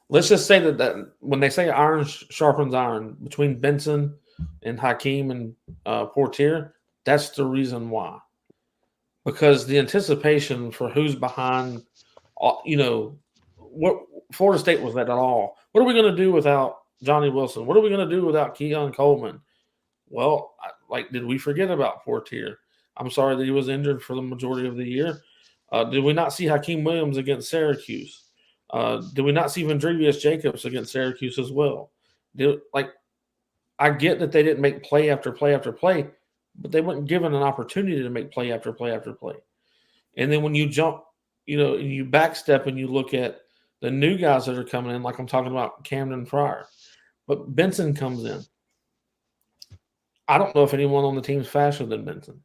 C: Let's just say that when they say iron sharpens iron between Benson and Hakeem and Portier, that's the reason why. Because the anticipation for who's behind, what Florida State was at all. What are we going to do without Johnny Wilson? What are we going to do without Keon Coleman? Well, did we forget about Portier? I'm sorry that he was injured for the majority of the year. Did we not see Hakeem Williams against Syracuse? Did we not see Vendrivius Jacobs against Syracuse as well? I get that they didn't make play after play after play, but they weren't given an opportunity to make play after play after play. And then when you jump, and you backstep and you look at the new guys that are coming in, like I'm talking about Camden Fryer, but Benson comes in. I don't know if anyone on the team is faster than Benson.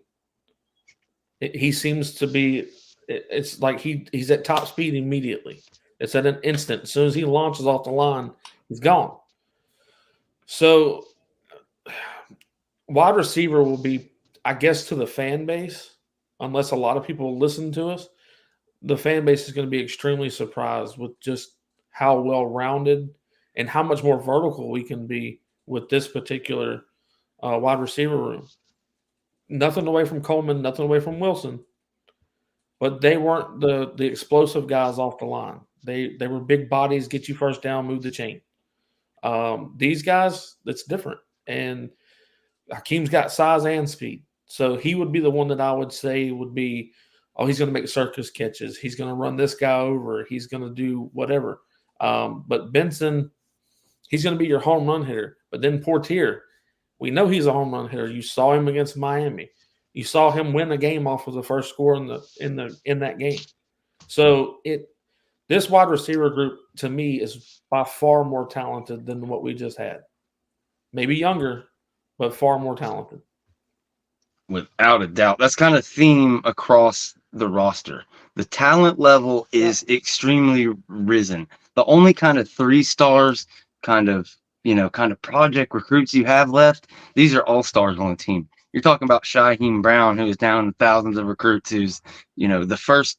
C: He seems to be. It's like he's at top speed immediately. It's at an instant. As soon as he launches off the line, he's gone. So wide receiver will be, I guess, to the fan base, unless a lot of people listen to us, the fan base is going to be extremely surprised with just how well-rounded and how much more vertical we can be with this particular wide receiver room. Nothing away from Coleman, nothing away from Wilson, but they weren't the explosive guys off the line. They were big bodies, get you first down, move the chain. These guys, that's different. And Hakeem's got size and speed. So he would be the one that I would say would be, he's going to make circus catches. He's going to run this guy over. He's going to do whatever. But Benson, he's going to be your home run hitter. But then Portier, we know he's a home run hitter. You saw him against Miami. You saw him win the game off of the first score in that game. So this wide receiver group to me is by far more talented than what we just had. Maybe younger, but far more talented.
A: Without a doubt. That's kind of theme across the roster. The talent level is extremely risen. The only kind of 3 stars, kind of project recruits you have left, these are all stars on the team. You're talking about Shaheem Brown, who is down thousands of recruits, who's, the first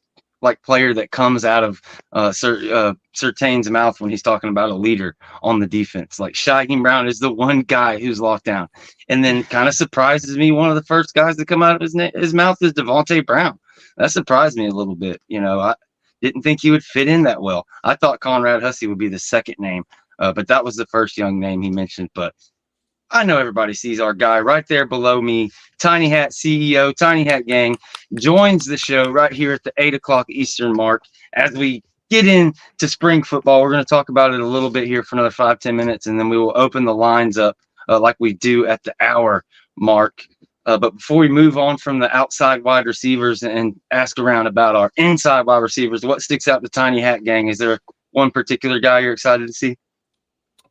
A: player that comes out of Surtain's mouth when he's talking about a leader on the defense. Like Shaheem Brown is the one guy who's locked down. And then kind of surprises me, one of the first guys to come out of his mouth is Devontae Brown. That surprised me a little bit. I didn't think he would fit in that well. I thought Conrad Hussey would be the second name, but that was the first young name he mentioned. But I know everybody sees our guy right there below me, Tiny Hat CEO, Tiny Hat Gang, joins the show right here at the 8 o'clock Eastern mark. As we get into spring football, we're going to talk about it a little bit here for another 5-10 minutes, and then we will open the lines up like we do at the hour mark. But before we move on from the outside wide receivers and ask around about our inside wide receivers, what sticks out to Tiny Hat Gang? Is there one particular guy you're excited to see?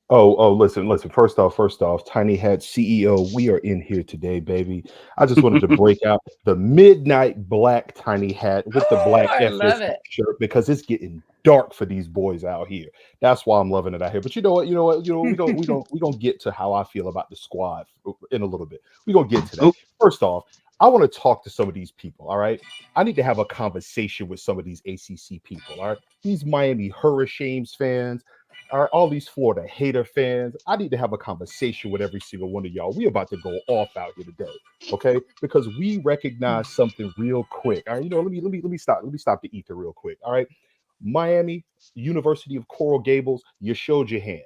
D: Oh, listen. First off, Tiny Hat CEO, we are in here today, baby. I just wanted to break out the midnight black Tiny Hat with the black FSU shirt because it's getting dark for these boys out here. That's why I'm loving it out here. But you know what? We're gonna get to how I feel about the squad in a little bit. We're gonna get to that. First off, I want to talk to some of these people. All right. I need to have a conversation with some of these ACC people. All right. These Miami Hurricanes fans. All these Florida Hater fans, I need to have a conversation with every single one of y'all. We about to go off out here today, okay? Because we recognize something real quick. All right, let me stop the ether real quick. All right, Miami University of Coral Gables, you showed your hand.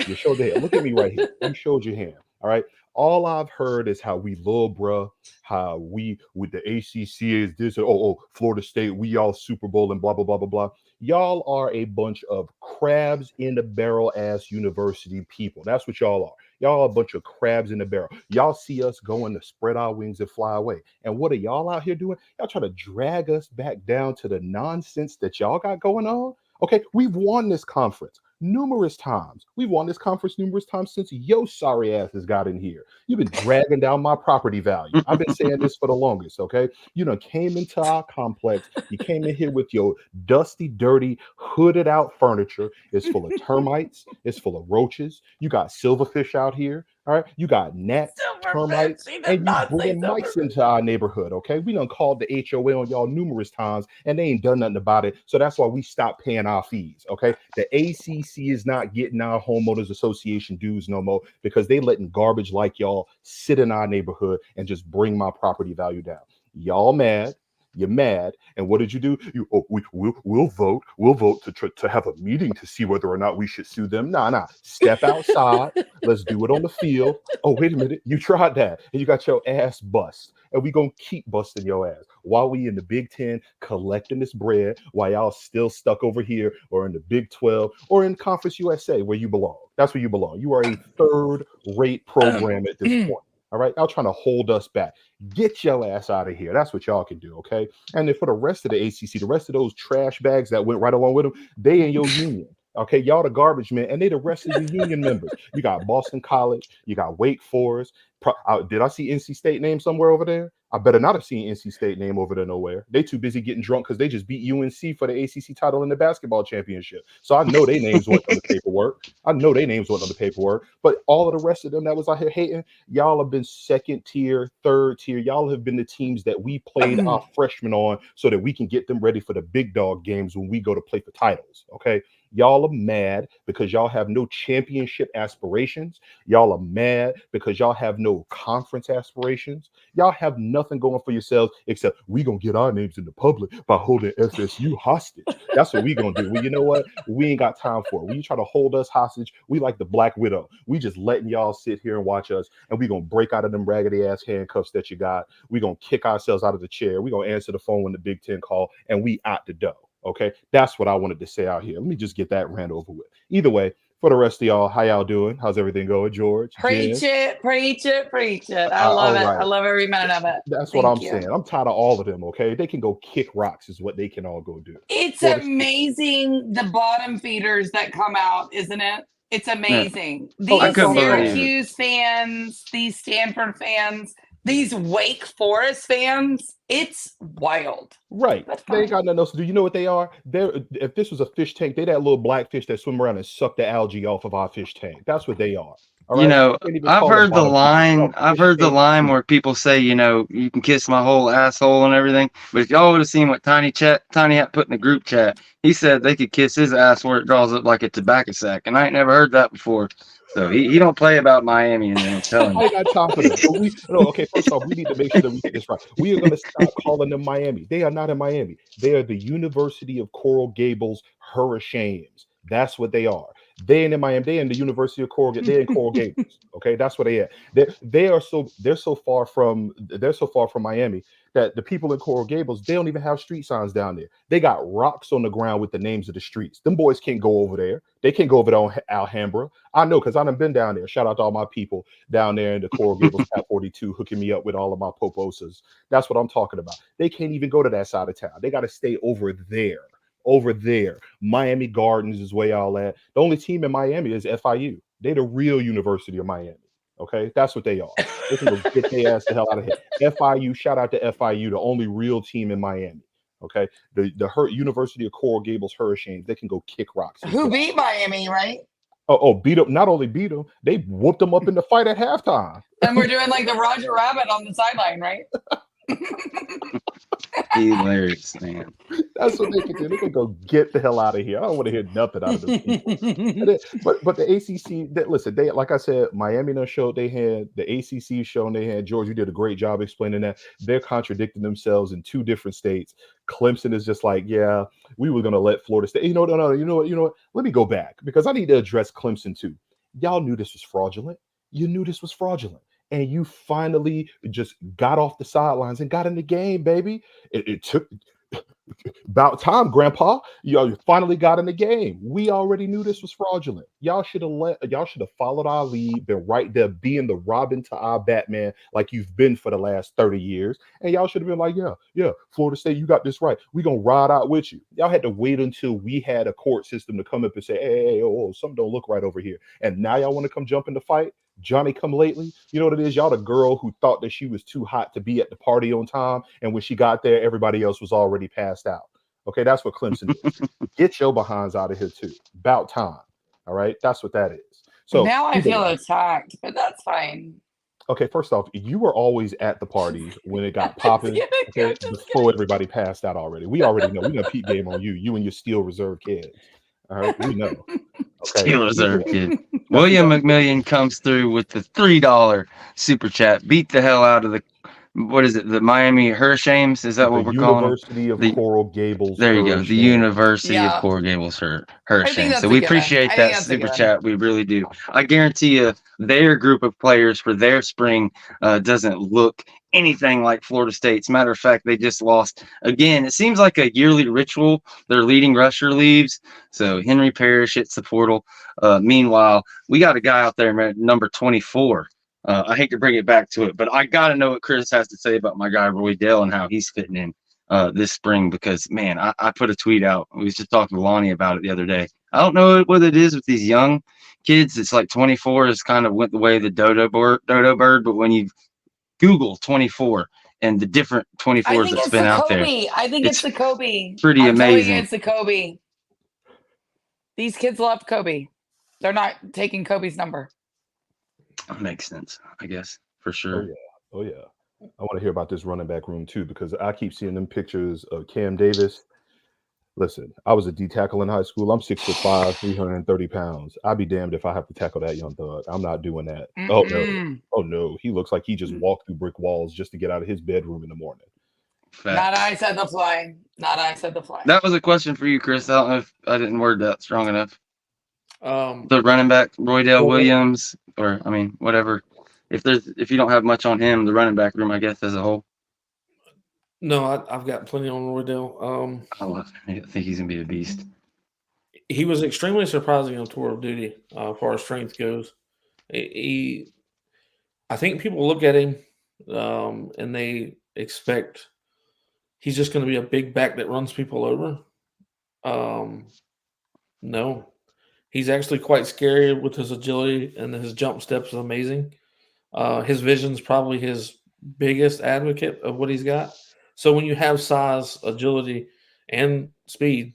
D: You showed your hand. Look at me right here. You showed your hand. All right. All I've heard is how we little bruh, how we with the ACC is this, Florida State, we all Super Bowl and blah, blah, blah, blah, blah. Y'all are a bunch of crabs in the barrel ass university people. That's what y'all are. Y'all are a bunch of crabs in the barrel. Y'all see us going to spread our wings and fly away. And what are y'all out here doing? Y'all trying to drag us back down to the nonsense that y'all got going on? Okay, we've won this conference. numerous times. We've won this conference numerous times since yo sorry ass has got in here. You've been dragging down my property value. I've been saying this for the longest, okay? You done came into our complex. You came in here with your dusty, dirty, hooded out furniture. It's full of termites. It's full of roaches. You got silverfish out here. All right. You got gnats, termites, and you bringing mice into our neighborhood. Okay. We done called the HOA on y'all numerous times and they ain't done nothing about it. So that's why we stopped paying our fees. Okay. The ACC is not getting our homeowners association dues no more because they letting garbage like y'all sit in our neighborhood and just bring my property value down. Y'all mad. You're mad, and what did you do? We'll vote. We'll vote to have a meeting to see whether or not we should sue them. Nah. Step outside. Let's do it on the field. Oh, wait a minute. You tried that, and you got your ass bust, and we gonna keep busting your ass while we in the Big Ten collecting this bread, while y'all still stuck over here, or in the Big 12, or in Conference USA where you belong. That's where you belong. You are a third-rate program at this point. All right, y'all trying to hold us back. Get your ass out of here. That's what y'all can do, okay? And then for the rest of the ACC, the rest of those trash bags that went right along with them, they in your union. Okay, y'all the garbage men, and they the rest of the union members. You got Boston College, you got Wake Forest. Did I see NC State name somewhere over there? I better not have seen NC State name over there nowhere. They too busy getting drunk because they just beat UNC for the ACC title in the basketball championship. So I know their names weren't on the paperwork. But all of the rest of them that was out here hating, y'all have been second tier, third tier. Y'all have been the teams that we played our freshmen on so that we can get them ready for the big dog games when we go to play for titles. Okay. Y'all are mad because y'all have no championship aspirations. Y'all are mad because y'all have no conference aspirations. Y'all have nothing going for yourselves except we gonna get our names in the public by holding FSU hostage. That's what we gonna do. Well, you know what? We ain't got time for it. When you try to hold us hostage, we like the Black Widow. We just letting y'all sit here and watch us, and we gonna break out of them raggedy ass handcuffs that you got. We gonna kick ourselves out of the chair. We gonna answer the phone when the Big Ten call, and we out the door. Okay, that's what I wanted to say out here. Let me just get that rant over with. Either way, for the rest of y'all, how y'all doing? How's everything going, George?
B: Preach it. I love it.
D: Right.
B: I love every minute of it.
D: That's what I'm saying. I'm tired of all of them, okay? They can go kick rocks is what they can all go do.
B: It's amazing the bottom feeders that come out, isn't it? It's amazing.
A: I
B: These
A: couldn't believe it.
B: Syracuse fans, these Stanford fans, these Wake Forest fans, it's wild.
D: Right. They ain't got nothing else to do. You know what they are? If this was a fish tank, they that little black fish that swim around and suck the algae off of our fish tank. That's what they are. All right?
A: You know, I've heard the line. I've heard the line
D: tank.
A: where people say, you know, you can kiss my whole asshole and everything. But if y'all would have seen what Tiny had put in the group chat, he said they could kiss his ass where it draws up like a tobacco sack, and I ain't never heard that before. So he don't play about Miami, and I'm telling you.
D: I got time for this. Okay, first off, we need to make sure that we get this right. We are going to stop calling them Miami. They are not in Miami. They are the University of Coral Gables Hurricanes. That's what they are. They ain't in Miami. They in the University of Coral. They're in Coral Gables. Okay, that's where they at. They're so far from Miami that the people in Coral Gables, they don't even have street signs down there. They got rocks on the ground with the names of the streets. Them boys can't go over there. They can't go over there on Alhambra. I know because I done been down there. Shout out to all my people down there in the Coral Gables Cat 42 hooking me up with all of my poposas. That's what I'm talking about. They can't even go to that side of town. They got to stay over there. Over there. Miami Gardens is where y'all at. The only team in Miami is FIU. They the real University of Miami. Okay, that's what they are. They can go get their ass the hell out of here. FIU, shout out to FIU, the only real team in Miami. Okay, the University of Coral Gables Hurricanes, they can go kick rocks.
B: Who beat Miami, right?
D: Beat them. Not only beat them, they whooped them up in the fight at halftime.
B: And we're doing like the Roger Rabbit on the sideline, right?
A: Hilarious, man.
D: That's what they can do. They can go get the hell out of here. I don't want to hear nothing out of those people. But the ACC, listen, they like I said, Miami done showed they had, the ACC shown they had. George, you did a great job explaining that. They're contradicting themselves in two different states. Clemson is just like, yeah, we were gonna let Florida State. You know what? Let me go back because I need to address Clemson too. Y'all knew this was fraudulent. You knew this was fraudulent. And you finally just got off the sidelines and got in the game, baby. It took About time, Grandpa. Y'all finally got in the game. We already knew this was fraudulent. Y'all should have followed our lead, been right there, being the Robin to our Batman, like you've been for the last 30 years. And y'all should have been like, yeah, Florida State, you got this right. We're gonna ride out with you. Y'all had to wait until we had a court system to come up and say, hey, something don't look right over here. And now y'all want to come jump in the fight? Johnny come lately. You know what it is? Y'all the girl who thought that she was too hot to be at the party on time. And when she got there, everybody else was already passed out. Okay, that's what Clemson is. Get your behinds out of here too. About time. All right, that's what that is. So
B: now I feel attacked, but that's fine.
D: Okay, first off, you were always at the party when it got popping, okay, before everybody passed out already. We already know. We're gonna peep game on you. You and your Steel Reserve kids. All right, we know. Okay.
A: Steel Reserve kid. William McMillian comes through with the $3 super chat. Beat the hell out of the, what is it? The Miami Hurricanes? Is that what we're calling them?
D: University of Coral Gables.
A: There you go. The University
B: Yeah.
A: of Coral Gables
B: I think
A: Hurricanes.
B: that's
A: So
B: a
A: we
B: good one.
A: appreciate
B: I think
A: that
B: that's a
A: super
B: good one.
A: chat. We really do. I guarantee you their group of players for their spring doesn't look anything like Florida State's. Matter of fact, they just lost again. It seems like a yearly ritual. Their leading rusher leaves, so Henry Parrish hits the portal. Meanwhile, we got a guy out there, man, number 24. I hate to bring it back to it, but I got to know what Chris has to say about my guy Roy Dell and how he's fitting in this spring. Because man, I put a tweet out. We was just talking to Lonnie about it the other day. I don't know what it is with these young kids. It's like 24 is kind of went the way of the dodo bird, but when you Google 24 and the different 24s that's been out there,
B: I think it's the Kobe.
A: pretty
B: I'm telling you,
A: amazing.
B: it's the Kobe. These kids love Kobe. They're not taking Kobe's number.
A: That makes sense, I guess, for sure.
D: Oh yeah. I want to hear about this running back room too, because I keep seeing them pictures of Cam Davis. Listen, I was a D tackle in high school. I'm 6'5", 330 pounds. I'd be damned if I have to tackle that young thug. I'm not doing that. Oh no. He looks like he just walked through brick walls just to get out of his bedroom in the morning.
B: Not I said the fly. Not I said the fly.
A: That was a question for you, Chris. I don't know if I didn't word that strong enough. The running back, Roydell Williams, or I mean, whatever. If you don't have much on him, the running back room, I guess, as a whole.
C: No, I've got plenty on Roydell.
A: I love him. I think he's gonna be a beast.
C: He was extremely surprising on tour of duty as far as strength goes. I think people look at him and they expect he's just going to be a big back that runs people over. No, he's actually quite scary with his agility, and his jump steps is amazing. His vision's probably his biggest advocate of what he's got. So when you have size, agility, and speed,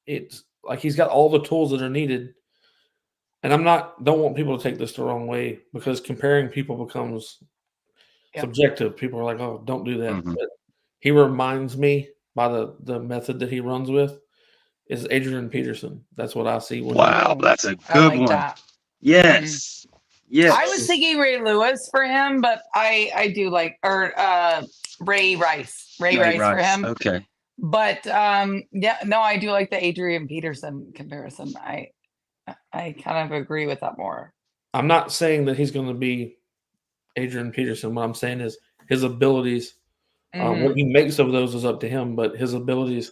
C: it's like he's got all the tools that are needed. And don't want people to take this the wrong way, because comparing people becomes subjective. People are like, oh, don't do that.
A: Mm-hmm.
C: But he reminds me, by the method that he runs with, is Adrian Peterson. That's what I see.
A: Wow, that's a good one.
B: That.
A: Yes. Yes.
B: I was thinking Ray Lewis for him, but I do like, or Ray Rice. Ray Rice for him.
A: Okay.
B: But I do like the Adrian Peterson comparison. I kind of agree with that more.
C: I'm not saying that he's going to be Adrian Peterson. What I'm saying is his abilities, what he makes of those is up to him, but his abilities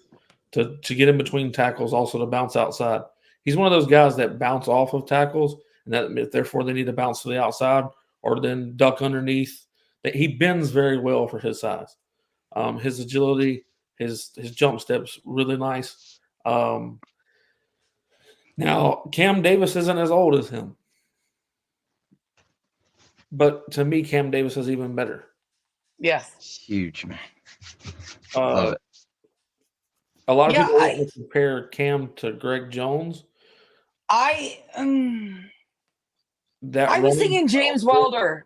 C: to get in between tackles, also to bounce outside. He's one of those guys that bounce off of tackles, and that therefore they need to bounce to the outside or then duck underneath. That he bends very well for his size. His agility, his jump steps, really nice. Now, Cam Davis isn't as old as him. But to me, Cam Davis is even better.
B: Yes.
A: Huge, man.
C: Love it. A lot of people want to compare Cam to Greg Jones.
B: I was thinking James Wilder.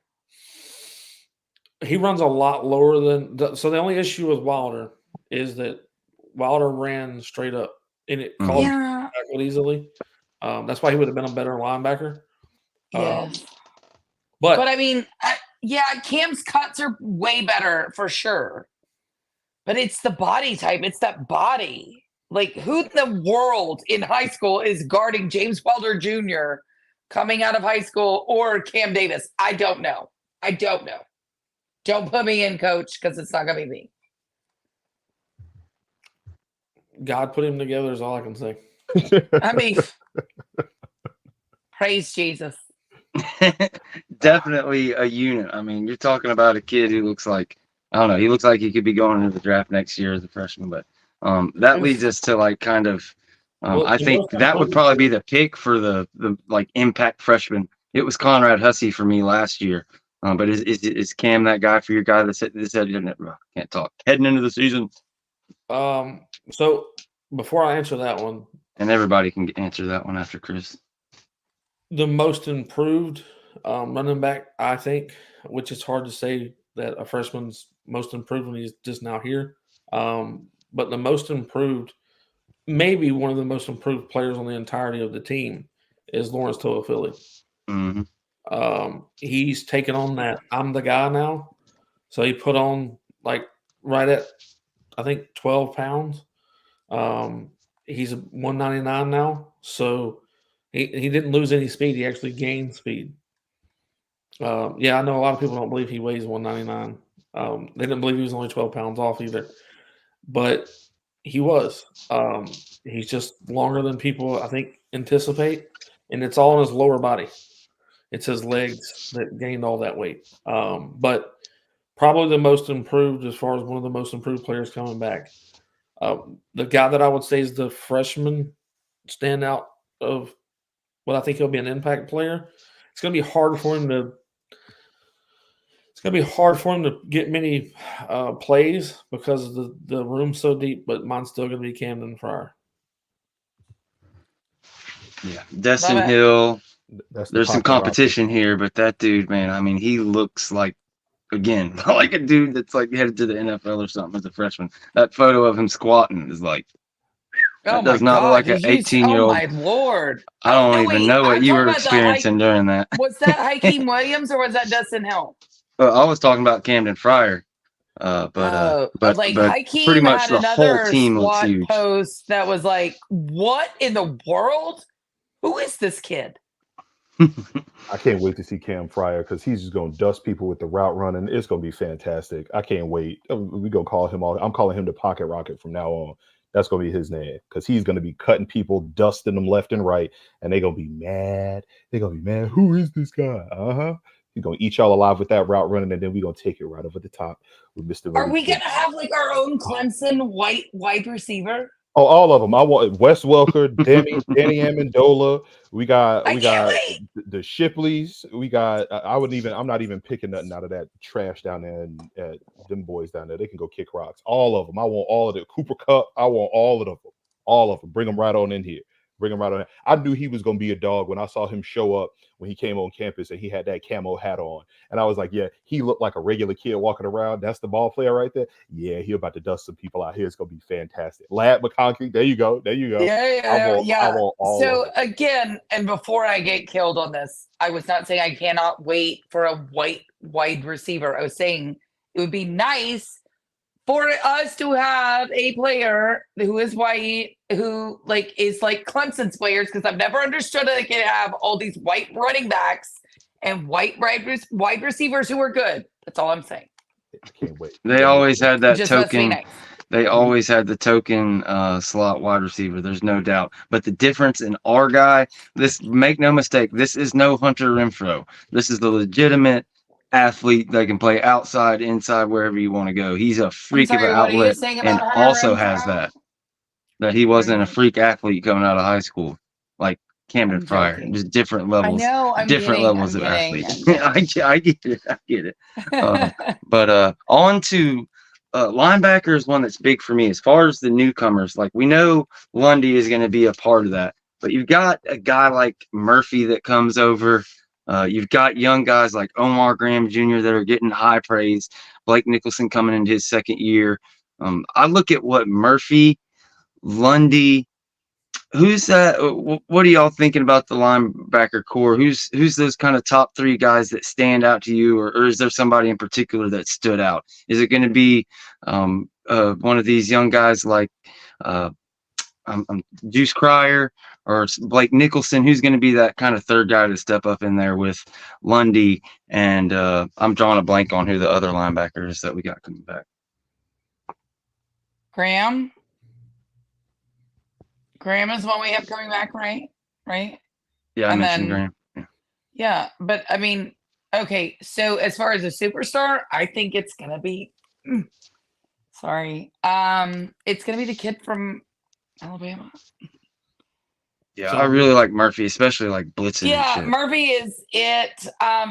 C: He runs a lot lower than – so the only issue with Wilder is that Wilder ran straight up, and it caused him to tackle easily. That's why he would have been a better linebacker.
B: Yes.
C: But
B: I mean, Cam's cuts are way better for sure. But it's the body type. It's that body. Like, who in the world in high school is guarding James Wilder Jr. coming out of high school, or Cam Davis? I don't know. Don't put me in, coach, because it's not going to be me.
C: God put him together is all I can say.
B: I mean, praise Jesus.
A: Definitely a unit. I mean, you're talking about a kid who looks like, I don't know, he looks like he could be going into the draft next year as a freshman. But that leads us to like kind of,
C: Well,
A: I think that would probably be the pick for the like impact freshman. It was Conrad Hussey for me last year. But is Cam that guy for your guy that said can't talk heading into the season?
C: So before I answer that one,
A: and everybody can answer that one after Chris.
C: The most improved running back, I think, which is hard to say that a freshman's most improved when he's just now here. But the most improved, maybe one of the most improved players on the entirety of the team is Lawrence Toafili.
A: Mm-hmm.
C: He's taken on that I'm the guy now. So he put on like right at, I think, 12 pounds. He's 199 now. So he didn't lose any speed. He actually gained speed. Yeah, I know a lot of people don't believe he weighs 199. They didn't believe he was only 12 pounds off either. But he was. He's just longer than people, I think, anticipate. And it's all in his lower body. It's his legs that gained all that weight. But probably the most improved as far as one of the most improved players coming back. The guy that I would say is the freshman standout of what I think he'll be an impact player. It's going to be hard for him to get many plays because the room's so deep, but mine's still going to be Camden Fryer.
A: Yeah, Destin Hill. There's some competition here, but that dude, man, I mean, he looks like, again, like a dude that's like headed to the NFL or something as a freshman. That photo of him squatting is like, that does not look like an 18-year-old.
B: Oh my Lord!
A: I don't even know what you were experiencing during that.
B: Was that Hakeem Williams or was that Dustin Hill?
A: Well, I was talking about Camden Fryer, but
B: like Hakeem
A: pretty much
B: had
A: the whole
B: another
A: team looks
B: squat
A: huge.
B: Post that was like, what in the world? Who is this kid?
D: I can't wait to see Cam Fryer because he's just going to dust people with the route running. It's going to be fantastic. I can't wait. We're going to call him all. I'm calling him the Pocket Rocket from now on. That's going to be his name because he's going to be cutting people, dusting them left and right, and they're going to be mad. They're going to be mad. Who is this guy? He's going to eat y'all alive with that route running, and then we're going to take it right over the top with Mr.
B: Are we going to have like our own Clemson white wide receiver?
D: Oh, all of them. I want Wes Welker, Danny Amendola. We got the Shipleys. We got. I'm not even picking nothing out of that trash down there and them boys down there. They can go kick rocks. All of them. I want all of the Cooper Kupp. I want all of them. All of them. Bring them right on in here. Bring him right on. I knew he was going to be a dog when I saw him show up when he came on campus and he had that camo hat on. And I was like, yeah, he looked like a regular kid walking around. That's the ball player right there. Yeah, he about to dust some people out here. It's going to be fantastic. Lad McConkey, there you go.
B: Yeah.
D: I want all
B: so again, and before I get killed on this, I was not saying I cannot wait for a white wide receiver. I was saying it would be nice for us to have a player who is white, who like is like Clemson's players, because I've never understood that they can have all these white running backs and white wide receivers who are good. That's all I'm saying.
D: I can't wait.
A: They always had that
B: Just
A: token.
B: nice.
A: They always had the token slot wide receiver. There's no doubt. But the difference in our guy, make no mistake, this is no Hunter Renfrow. This is the legitimate athlete that can play outside, inside, wherever you want to go. He's a freak of an outlet and also has that he wasn't a freak athlete coming out of high school like Camden Fryer. Just different levels.
B: I know.
A: Levels of athletes. I get it. But on to linebacker is one that's big for me. As far as the newcomers, like we know Lundy is going to be a part of that. But you've got a guy like Murphy that comes over. You've got young guys like Omar Graham Jr. that are getting high praise. Blake Nicholson coming into his second year. I look at what Murphy, Lundy, who's that? What are y'all thinking about the linebacker core? Who's those kind of top three guys that stand out to you, or is there somebody in particular that stood out? Is it going to be one of these young guys like Juice Cryer or Blake Nicholson? Who's going to be that kind of third guy to step up in there with Lundy? And I'm drawing a blank on who the other linebackers that we got coming back.
B: Graham? Graham is one we have coming back, right? Right.
A: Yeah, I
B: And
A: mentioned
B: then-
A: Graham. Yeah.
B: Yeah, but I mean, okay. So as far as a superstar, I think it's gonna be. Sorry. It's gonna be the kid from Alabama.
A: Yeah,
C: So-
A: I really like Murphy, especially like blitzing and
B: Yeah,
A: shit.
B: Murphy is it.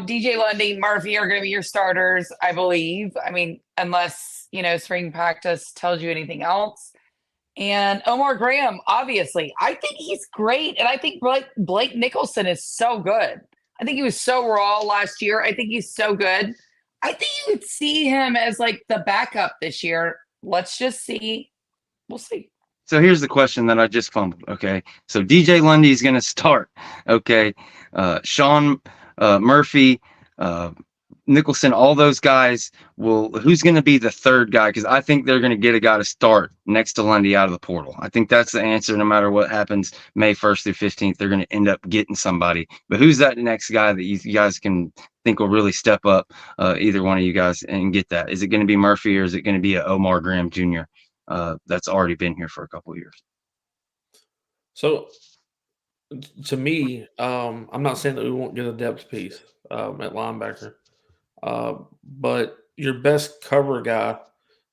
B: DJ Lundy, Murphy are gonna be your starters, I believe. I mean, unless spring practice tells you anything else. And Omar Graham, obviously, I think he's great, and I think Blake Nicholson is so good. I think he was so raw last year. I think he's so good. I think you would see him as like the backup this year. Let's just see. We'll see.
A: So here's the question that I just fumbled. Okay, so DJ Lundy is going to start. Okay, Sean Murphy, Nicholson, all those guys will. Who's going to be the third guy? Because I think they're going to get a guy to start next to Lundy out of the portal. I think that's the answer. No matter what happens, May 1st through 15th, they're going to end up getting somebody. But who's that next guy that you guys can think will really step up? Either one of you guys and get that. Is it going to be Murphy or is it going to be a Omar Graham Jr.? That's already been here for a couple of years.
C: So, to me, I'm not saying that we won't get a depth piece at linebacker, but your best cover guy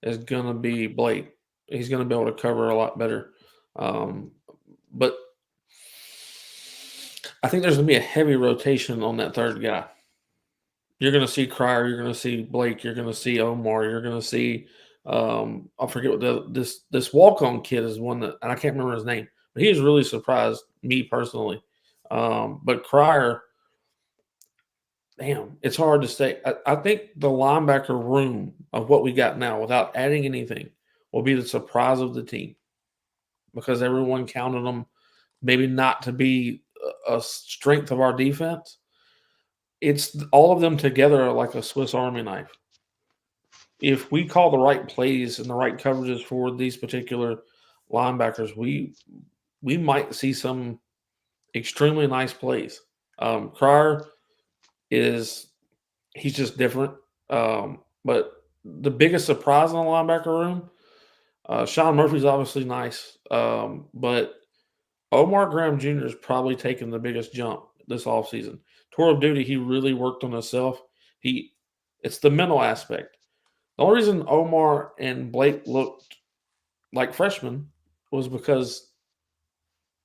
C: is going to be Blake. He's going to be able to cover a lot better. But I think there's going to be a heavy rotation on that third guy. You're going to see Cryer, you're going to see Blake, you're going to see Omar, you're going to see I forget what this walk-on kid is one that, and I can't remember his name, but he has really surprised me personally. But Cryer, damn, it's hard to say. I think the linebacker room of what we got now, without adding anything, will be the surprise of the team because everyone counted them maybe not to be a strength of our defense. It's all of them together are like a Swiss Army knife. If we call the right plays and the right coverages for these particular linebackers, we might see some extremely nice plays. Cryer he's just different. But the biggest surprise in the linebacker room, Sean Murphy's obviously nice. But Omar Graham Jr. is probably taking the biggest jump this offseason. Tour of duty, he really worked on himself. It's the mental aspect. The only reason Omar and Blake looked like freshmen was because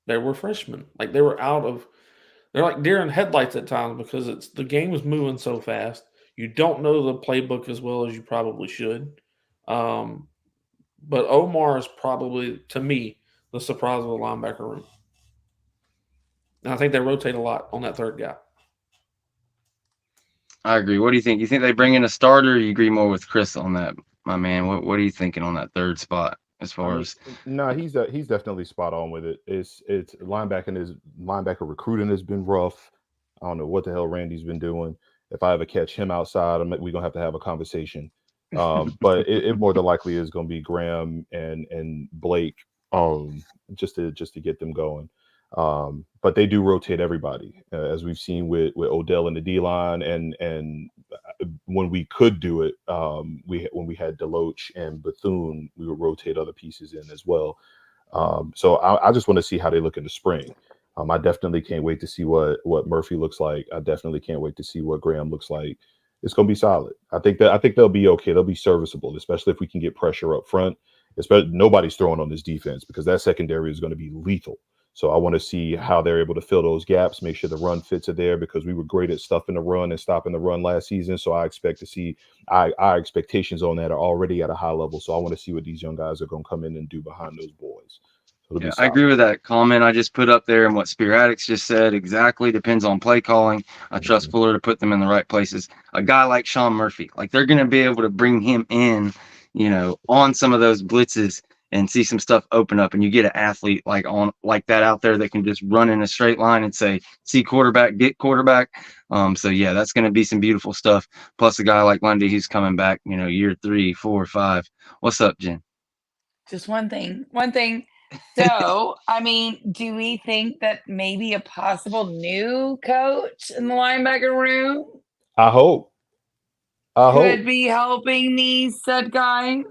C: they were freshmen. Like they're like deer in headlights at times because the game was moving so fast. You don't know the playbook as well as you probably should. But Omar is probably, to me, the surprise of the linebacker room. And I think they rotate a lot on that third guy.
A: I agree. What do you think? You think they bring in a starter? Or you agree more with Chris on that, my man? What are you thinking on that third spot as far as?
D: No, he's definitely spot on with it. It's linebacker recruiting has been rough. I don't know what the hell Randy's been doing. If I ever catch him outside, we're gonna have a conversation. But it more than likely is gonna be Graham and Blake, just to get them going. But they do rotate everybody, as we've seen with Odell in the D line, and when we could do it, when we had Deloach and Bethune, we would rotate other pieces in as well. So I just want to see how they look in the spring. I definitely can't wait to see what Murphy looks like. I definitely can't wait to see what Graham looks like. It's going to be solid. I think they'll be okay. They'll be serviceable, especially if we can get pressure up front. Especially nobody's throwing on this defense because that secondary is going to be lethal. So I want to see how they're able to fill those gaps, make sure the run fits are there because we were great at stuffing the run and stopping the run last season. So I expect to see our expectations on that are already at a high level. So I want to see what these young guys are going to come in and do behind those boys. So
A: Yeah, I agree with that comment I just put up there and what Spearatics just said. Exactly. Depends on play calling. I trust Fuller to put them in the right places. A guy like Sean Murphy, like they're going to be able to bring him in, on some of those blitzes and see some stuff open up, and you get an athlete like that out there that can just run in a straight line and say, see quarterback, get quarterback. So yeah, that's going to be some beautiful stuff. Plus a guy like Lundy, who's coming back, year 3, 4, 5. What's up, Jen?
B: Just one thing. So, I mean, do we think that maybe a possible new coach in the linebacker room
D: I hope.
B: could be helping these said guys?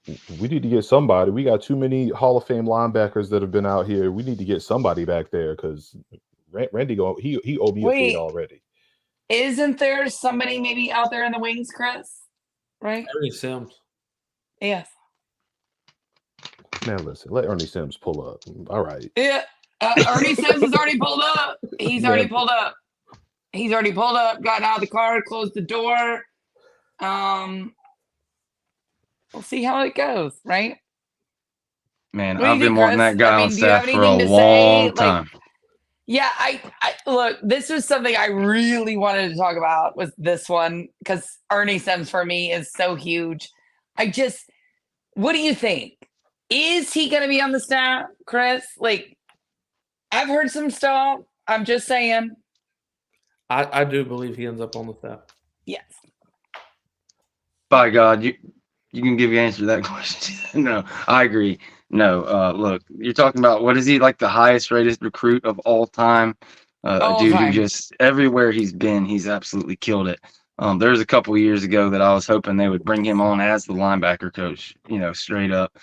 D: We need to get somebody. We got too many Hall of Fame linebackers that have been out here. We need to get somebody back there because Randy he owed me a fade already.
B: Isn't there somebody maybe out there in the wings, Chris? Right?
C: Ernie Sims.
B: Yes.
D: Man, listen, let Ernie Sims pull up. All right.
B: Yeah. Ernie Sims has already pulled up. He's already pulled up. He's already pulled up, gotten out of the car, closed the door. We'll see how it goes, right?
A: Man, I've been wanting that guy on staff for a long time.
B: Yeah, I look, this was something I really wanted to talk about was this one because Ernie Sims for me is so huge. What do you think? Is he going to be on the staff, Chris? Like, I've heard some stuff. I'm just saying.
C: I do believe he ends up on the staff.
B: Yes.
A: By God, you can give your answer to that question. No, I agree. No, look, you're talking about what is he like the highest rated recruit of all time? A dude who just everywhere he's been, he's absolutely killed it. There was a couple of years ago that I was hoping they would bring him on as the linebacker coach, straight up.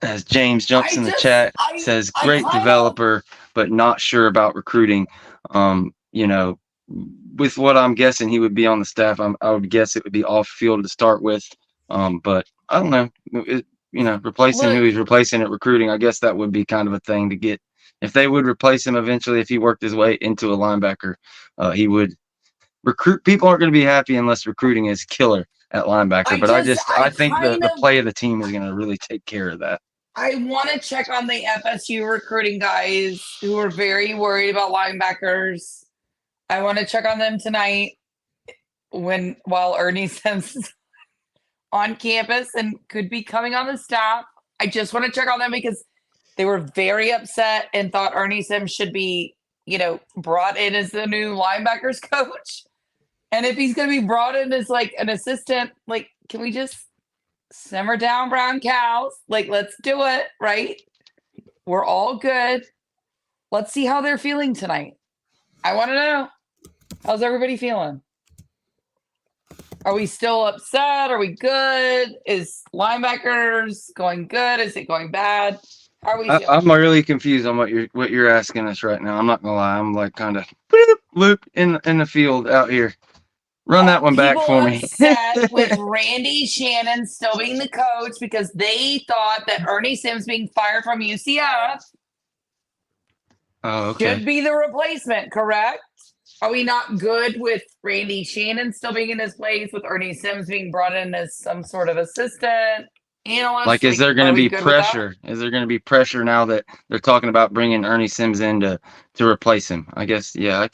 A: As James jumps in the chat, says great developer, but not sure about recruiting. With what I'm guessing he would be on the staff, I would guess it would be off field to start with. But I don't know. Replacing who he's replacing at recruiting, I guess that would be kind of a thing to get. If they would replace him eventually, if he worked his way into a linebacker, he would recruit. People aren't going to be happy unless recruiting is killer at linebacker. I think the play of the team is going to really take care of that.
B: I want to check on the FSU recruiting guys who are very worried about linebackers. I want to check on them tonight while Ernie Sims is on campus and could be coming on the staff. I just want to check on them because they were very upset and thought Ernie Sims should be, brought in as the new linebackers coach. And if he's going to be brought in as like an assistant, like, can we just simmer down, brown cows? Like, let's do it, right? We're all good. Let's see how they're feeling tonight. I want to know. How's everybody feeling? Are we still upset? Are we good? Is linebackers going good? Is it going bad? How are we feeling?
A: I'm really confused on what you're asking us right now. I'm not gonna lie. I'm like kind of loop in the field out here. Run that one back for me.
B: Upset with Randy Shannon still being the coach because they thought that Ernie Sims being fired from UCF should be the replacement, correct? Are we not good with Randy Shannon still being in his place with Ernie Sims being brought in as some sort of assistant analyst?
A: Like, is there going to be pressure? Is there going to be pressure now that they're talking about bringing Ernie Sims in to replace him? I guess, yeah,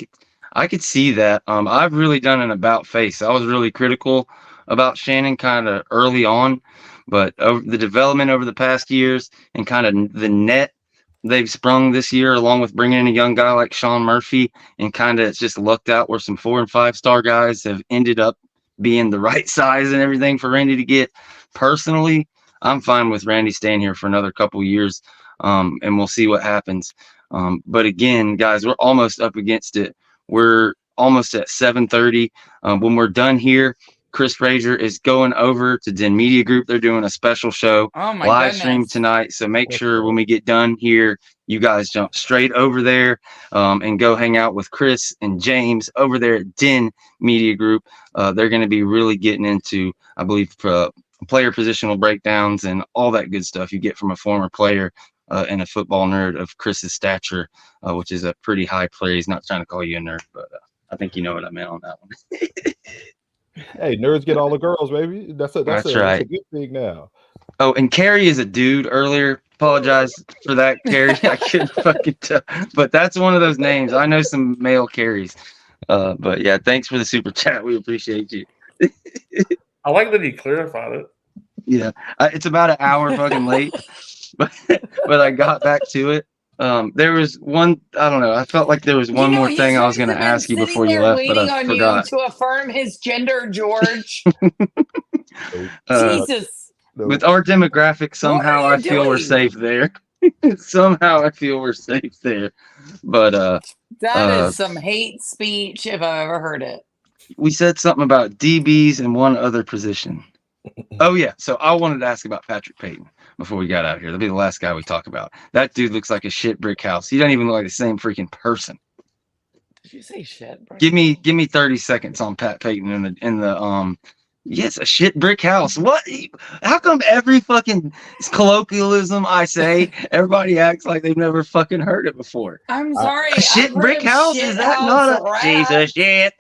A: I could see that. I've really done an about face. I was really critical about Shannon kind of early on, but over the development over the past years and kind of the net they've sprung this year, along with bringing in a young guy like Sean Murphy, and kind of it's just lucked out where some 4- and 5-star guys have ended up being the right size and everything for Randy to get. Personally, I'm fine with Randy staying here for another couple of years, and we'll see what happens. But again, guys, we're almost up against it. We're almost at 7:30. When we're done here, Chris Frazier is going over to Den Media Group. They're doing a special show live stream tonight. So make sure when we get done here, you guys jump straight over there and go hang out with Chris and James over there at Den Media Group. They're going to be really getting into, I believe, player positional breakdowns and all that good stuff you get from a former player and a football nerd of Chris's stature, which is a pretty high praise. Not trying to call you a nerd, but I think you know what I meant on that one.
D: Hey, nerds get all the girls, baby. That's right. That's a good thing now.
A: Oh, and Carrie is a dude earlier. Apologize for that, Carrie. I couldn't fucking tell. But that's one of those names. I know some male Carries. But yeah, thanks for the super chat. We appreciate you.
C: I like that he clarified it.
A: Yeah, it's about an hour fucking late, but I got back to it. There was one, I don't know. I felt like there was one more thing I was going to ask you before you left, but I forgot.
B: To affirm his gender, George. Jesus.
A: With our demographic, somehow I feel we're safe there. Somehow I feel we're safe there. But
B: that is some hate speech if I've ever heard it.
A: We said something about DBs and one other position. Oh yeah. So I wanted to ask about Patrick Payton before we got out here. That'll be the last guy we talk about. That dude looks like a shit brick house. He doesn't even look like the same freaking person.
B: Did you say shit, bro?
A: Give me 30 seconds on Pat Payton in the yes, a shit brick house. What? How come every fucking colloquialism I say, everybody acts like they've never fucking heard it before?
B: I'm sorry.
A: A shit brick house? Is that not a Jesus shit?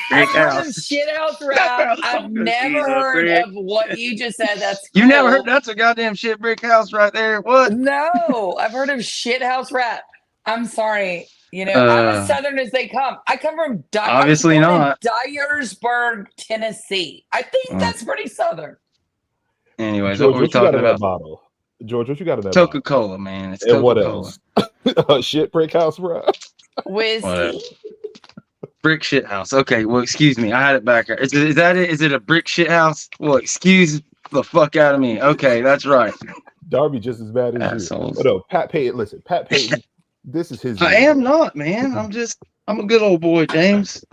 A: Brick house.
B: Shit house rap. I've never heard of what you just said. That's
A: You
B: cool.
A: never heard? That's a goddamn shit brick house right there. What?
B: No, I've heard of shit house rap. I'm sorry. You know, I'm as Southern as they come. I come from
A: obviously not
B: Dyersburg, Tennessee. I think that's pretty Southern.
A: Anyways,
D: George,
A: what were we talking about?
D: Bottle? George, what you got in that
A: Coca-Cola, man. It's
D: and
A: Coca-Cola.
D: what else? Shit brick house, bro.
B: Whiskey.
A: Brick shit house. Okay, well, excuse me. I had it back. Is that it? Is it a brick shit house? Well, excuse the fuck out of me. Okay, that's right.
D: Darby just as bad as
A: Assholes.
D: you. But no, Pat Payton. Listen, Pat Payton. This is his.
A: I am not, man. I'm a good old boy, James.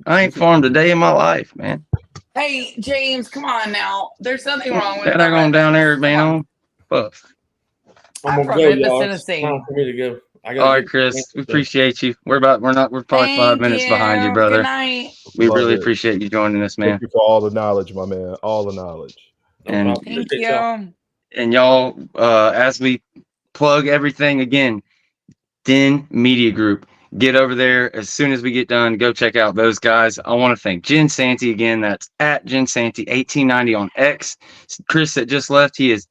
A: I ain't farmed a day in my life, man.
B: Hey, James, come on now. There's nothing wrong with
A: that. I going down there, man. On buff.
B: I'm from Memphis, Tennessee.
C: Time for me to go.
A: All right, Chris. We appreciate you. We're probably 5 minutes behind you, brother.
B: Good night.
A: We really appreciate you joining us, man.
D: Thank you for all the knowledge, my man. All the knowledge.
A: And
B: thank you.
A: And y'all, as we plug everything again, Den Media Group. Get over there as soon as we get done. Go check out those guys. I want to thank Jen Santee again. That's at Jen Santee 1890 on X. Chris that just left, he is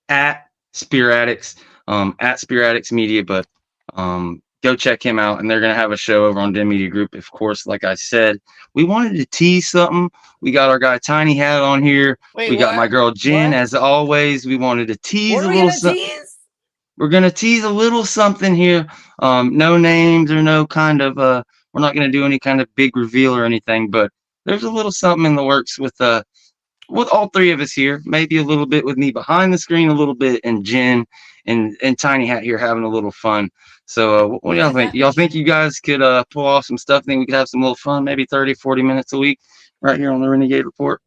A: at Spearatics, at Spearatics Media. But go check him out, and they're gonna have a show over on Den Media Group. Of course, like I said, we wanted to tease something. We got our guy Tiny Hat on here.
B: Wait,
A: we got my girl Jen, as always. We wanted to tease a little something. We're going to tease a little something here. No names or no kind of, we're not going to do any kind of big reveal or anything, but there's a little something in the works with all three of us here. Maybe a little bit with me behind the screen, a little bit, and Jen and Tiny Hat here having a little fun. So what do y'all think? Y'all think you guys could pull off some stuff? Think we could have some little fun, maybe 30, 40 minutes a week right here on the Renegade Report?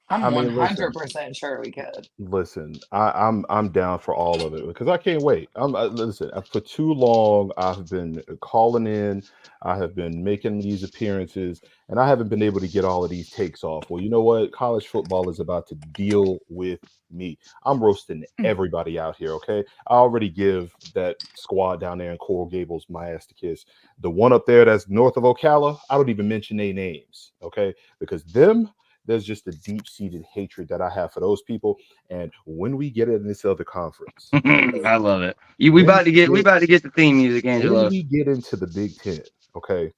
B: I'm 100% sure we could.
D: Listen, I'm down for all of it because I can't wait. Listen, for too long I've been calling in, I have been making these appearances, and I haven't been able to get all of these takes off. Well, you know what? College football is about to deal with me. I'm roasting everybody out here. Okay, I already give that squad down there in Coral Gables my ass to kiss. The one up there that's north of Ocala, I don't even mention their names. Okay, because there's just a deep-seated hatred that I have for those people. And when we get in this other conference,
A: I love it. We about to get the theme music, Angelo.
D: When we get into the Big Ten, okay,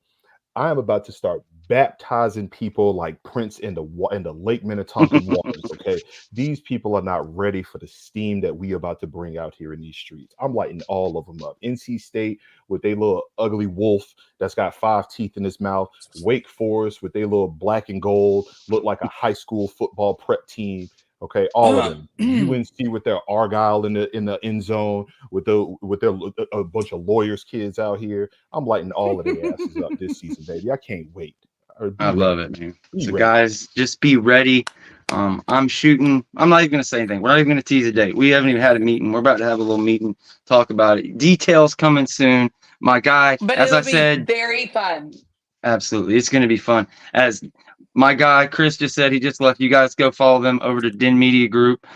D: I am about to start baptizing people like Prince in the Lake Minnetonka waters. Okay, these people are not ready for the steam that we about to bring out here in these streets. I'm lighting all of them up. NC State with their little ugly wolf that's got 5 teeth in his mouth. Wake Forest with their little black and gold, look like a high school football prep team. Okay, all of them. UNC with their Argyle in the end zone, with their a bunch of lawyers kids out here. I'm lighting all of their asses up this season, baby. I can't wait.
A: I love it, man. So guys, just be ready. I'm shooting. I'm not even going to say anything. We're not even going to tease a date. We haven't even had a meeting. We're about to have a little meeting, talk about it. Details coming soon. My guy,
B: but
A: as I said,
B: very fun.
A: Absolutely. It's going to be fun. As my guy, Chris, just said, he just left. You guys go follow them over to Den Media Group.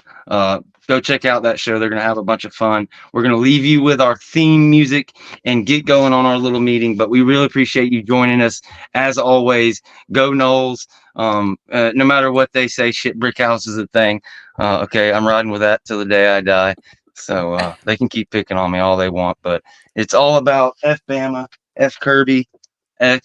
A: Go check out that show. They're going to have a bunch of fun. We're going to leave you with our theme music and get going on our little meeting. But we really appreciate you joining us. As always, go Noles. No matter what they say, shit brick house is a thing. Okay, I'm riding with that till the day I die. So they can keep picking on me all they want. But it's all about F Bama, F Kirby, F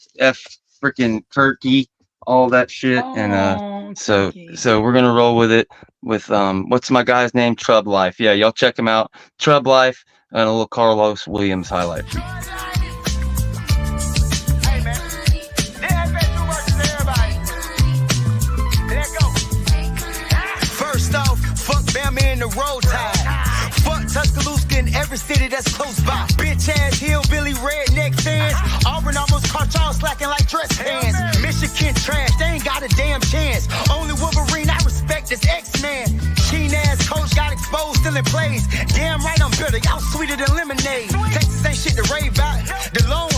A: freaking Turkey, all that shit. And so we're gonna roll with it with what's my guy's name? Trub Life. Yeah, y'all check him out. Trub Life and a little Carlos Williams highlight.
E: Hey man, FSU versus everybody. Let's go. First off, fuck Bama in the road tide. Fuck Tuscaloosa in every city that's close by. Bitch ass hillbilly redneck fans. Auburn almost caught y'all slacking like dress pants. Michigan trash, they ain't got a damn chance. Only Wolverine I stealing plays. Damn right I'm bitter, y'all sweeter than lemonade. Texas ain't shit to rave about. The lone